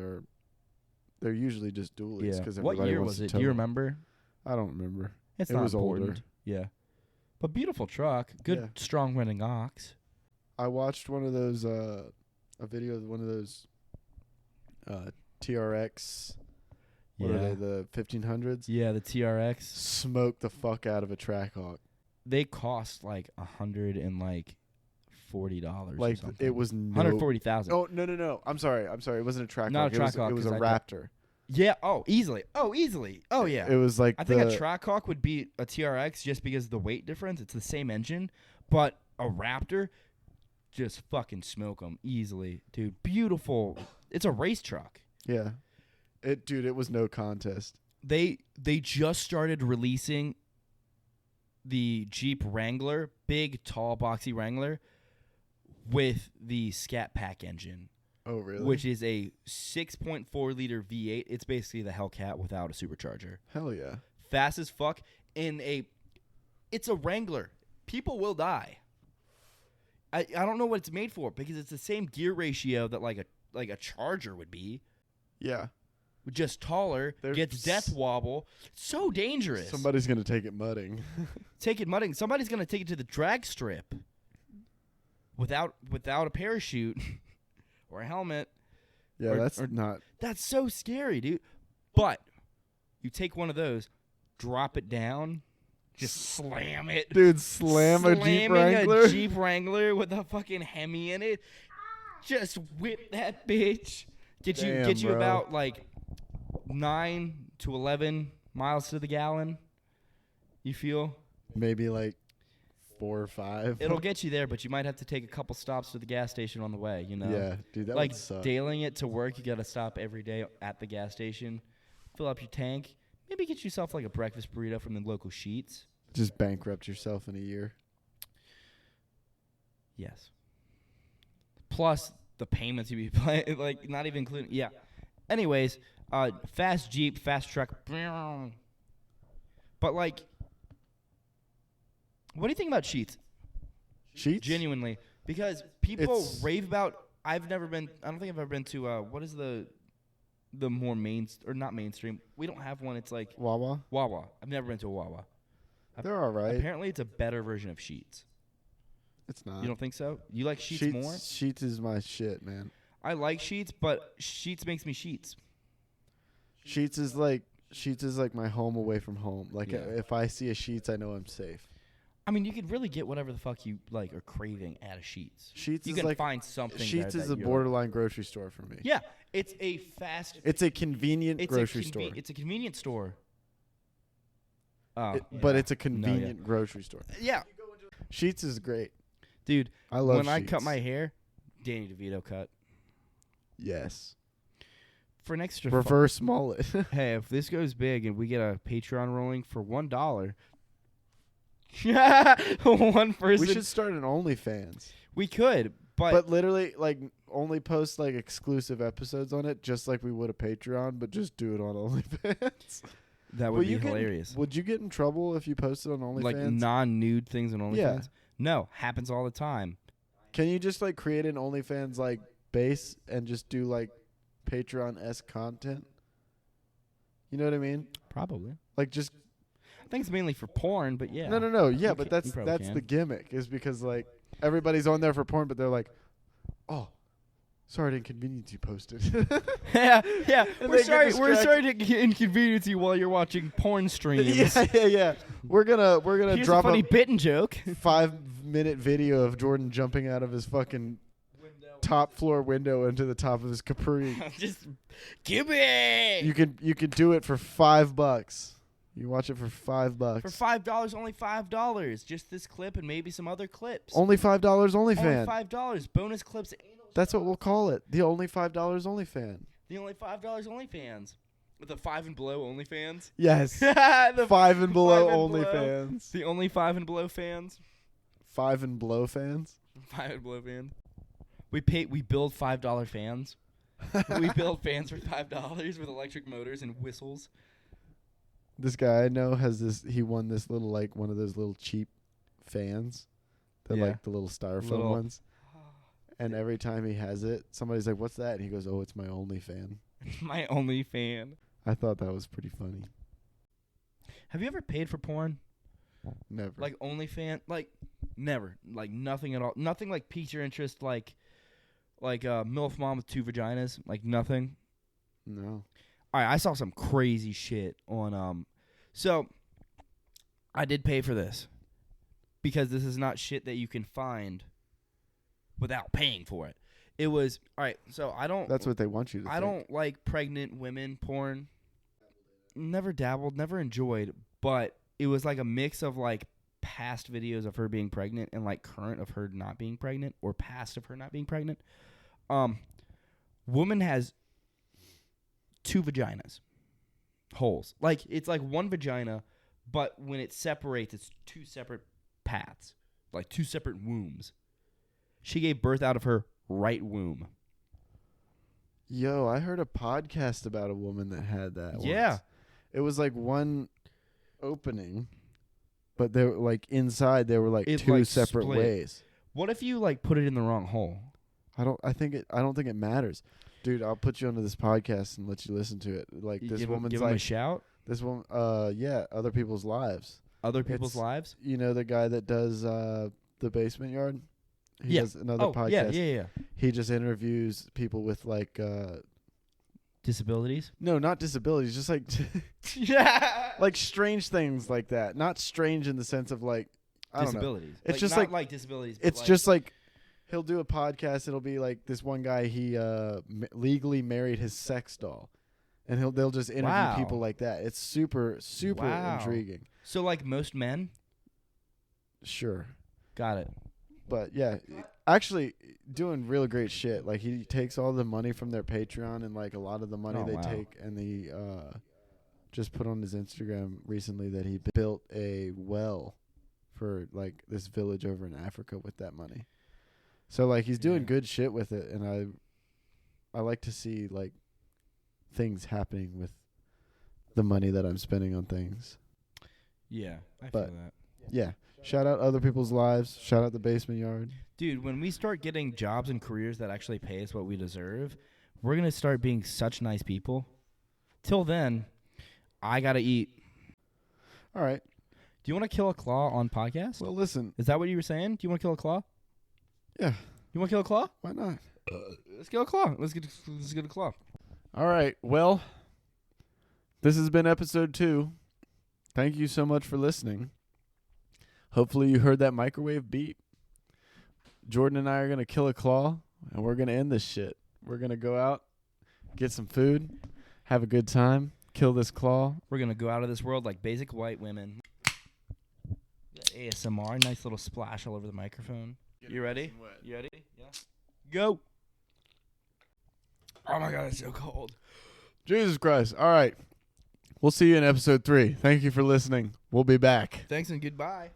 they're usually just dualies Yeah. because What everybody year wants was to it? tow Do you it. remember? I don't remember. It's It not was older. important. Yeah, but beautiful truck. Good, Yeah. strong running ox. I watched one of those a video of one of those TRX What are they? The 1500s? Yeah, the TRX. Smoke the fuck out of a Trackhawk. They cost like $140 Like or something. it was $140,000. Oh no! I'm sorry. It wasn't a Trackhawk. Not a Trackhawk, It was a 'cause Raptor. Yeah. Oh, easily. Oh, yeah. It was like I think a Trackhawk would beat a TRX just because of the weight difference. It's the same engine, but a Raptor, just fucking smoke them easily, dude. Beautiful. It's a race truck. Yeah. It was no contest. They just started releasing the Jeep Wrangler, big, tall, boxy Wrangler, with the Scat Pack engine. Oh, really? Which is a 6.4 liter V8. It's basically the Hellcat without a supercharger. Hell yeah. Fast as fuck. It's a Wrangler. People will die. I don't know what it's made for because it's the same gear ratio that like a Charger would be. Yeah. Just taller, gets death wobble. So dangerous. Somebody's going to take it mudding. Somebody's going to take it to the drag strip without a parachute or a helmet. Yeah, That's so scary, dude. But you take one of those, drop it down, just slam it. Dude, slam a Jeep Wrangler? A Jeep Wrangler with a fucking Hemi in it. Just whip that bitch. Get you about like 9 to 11 miles to the gallon. You feel? Maybe like 4 or 5. It'll get you there, but you might have to take a couple stops to the gas station on the way, you know? Yeah, dude, that like would suck. Dailing it to work, you got to stop every day at the gas station, fill up your tank, maybe get yourself like a breakfast burrito from the local Sheets. Just bankrupt yourself in a year. Yes. Plus the payments you'd be paying, like not even including, yeah. Anyways, fast Jeep, fast truck. But like, what do you think about Sheets? Sheets? Genuinely. Because people rave about, I don't think I've ever been to, what is the more not mainstream. We don't have one. It's like Wawa? Wawa. I've never been to a Wawa. They're all right. Apparently it's a better version of Sheets. It's not. You don't think so? You like Sheets more? Sheets is my shit, man. I like Sheets, but Sheets makes me Sheets. Sheets is like my home away from home. Like if I see a Sheets, I know I'm safe. I mean, you could really get whatever the fuck you like are craving at a Sheets. Sheets you is can like find something. Sheets is a borderline grocery store for me. Yeah, it's a fast. It's a convenient grocery store. It's a convenience store. But it's a convenient grocery store. Yeah, Sheets is great, dude. I love. When Sheets. I cut my hair, Danny DeVito cut. Yes. For an extra reverse mullet. Hey, if this goes big and we get a Patreon rolling for $1, one person. We should start an OnlyFans. We could, but literally, like, only post like exclusive episodes on it, just like we would a Patreon, but just do it on OnlyFans. That would be hilarious. Would you get in trouble if you posted on OnlyFans? Like non-nude things on OnlyFans? Yeah. No, happens all the time. Can you just like create an OnlyFans like base and just do like Patreon-esque content? You know what I mean? Probably. Like just. I think it's mainly for porn, but yeah. No. Yeah, but that's the gimmick is because like everybody's on there for porn, but they're like, oh. Sorry to inconvenience you posted. yeah. We're sorry to inconvenience you while you're watching porn streams. Yeah. We're gonna Here's drop a funny bitten joke. 5-minute video of Jordan jumping out of his fucking top floor window into the top of his Capri. Just give it. You could do it for $5. You watch it for $5. For $5, only $5. Just this clip and maybe some other clips. Only $5 OnlyFans. Only $5. Bonus clips. That's what we'll call it. The only $5 OnlyFans. The only $5 OnlyFans. With the 5 and below OnlyFans. Yes. The 5 and below OnlyFans. The only 5 and below fans. 5 and below fans. 5 and below fans. We build $5 fans. We build fans for $5 with electric motors and whistles. This guy I know has this. He won this little like one of those little cheap fans. They're like the little styrofoam ones. And every time he has it, somebody's like, "What's that?" And he goes, "Oh, it's my only fan." My only fan. I thought that was pretty funny. Have you ever paid for porn? Never. Like OnlyFans? Like never. Like nothing at all. Nothing like piques your interest. Like MILF mom with 2 vaginas. Like nothing. No. All right, I saw some crazy shit on so I did pay for this because this is not shit that you can find without paying for it. It was all right, so I don't That's what they want you to think. don't like pregnant women porn. Never dabbled, never enjoyed, but it was like a mix of like past videos of her being pregnant and like current of her not being pregnant or past of her not being pregnant. Woman has 2 vaginas. Holes. Like it's like one vagina, but when it separates, it's 2 separate paths. Like 2 separate wombs. She gave birth out of her right womb. Yo, I heard a podcast about a woman that had that. Yeah. Once. It was like one opening, but they were like inside there were like It, 2 like, separate split. ways. What if you like put it in the wrong hole? I don't think it matters. Dude, I'll put you onto this podcast and let you listen to it. Like You this give woman's him like a shout. this woman yeah, Other People's Lives. Other people's It's- lives. You know the guy that does the Basement Yard? He Yeah. does another podcast. Yeah. He just interviews people with like Disabilities. no, not disabilities, just like Yeah. like strange things like that. Not strange in the sense of like I don't know. Disabilities. It's just not like disabilities. But It's like, just like he'll do a podcast. It'll be like this one guy. He legally married his sex doll, and they'll just interview Wow. people like that. It's super Wow. intriguing. so like most men. Sure, Got it. but yeah, actually doing real great shit. Like he takes all the money from their Patreon and like a lot of the money Oh, they wow. take, and he just put on his Instagram recently that he built a well for like this village over in Africa with that money. So like he's doing Yeah. good shit with it, and I like to see like things happening with the money that I'm spending on things. Yeah, I But- feel that. Yeah. Shout out Other People's Lives. Shout out The Basement Yard. Dude, when we start getting jobs and careers that actually pay us what we deserve, we're gonna start being such nice people. Till then, I gotta eat. All right. Do you want to kill a claw on podcast? Well, listen. Is that what you were saying? Do you want to kill a claw? Yeah. You want to kill a claw? Why not? Let's kill a claw. Let's get a claw. All right. Well, this has been episode 2. Thank you so much for listening. Hopefully you heard that microwave beep. Jordan and I are going to kill a claw, and we're going to end this shit. We're going to go out, get some food, have a good time, kill this claw. We're gonna go out of this world like basic white women. ASMR, nice little splash all over the microphone. You ready? You ready? Yeah. Go. Oh my god, it's so cold. Jesus Christ. All right. We'll see you in episode 3. Thank you for listening. We'll be back. Thanks and goodbye.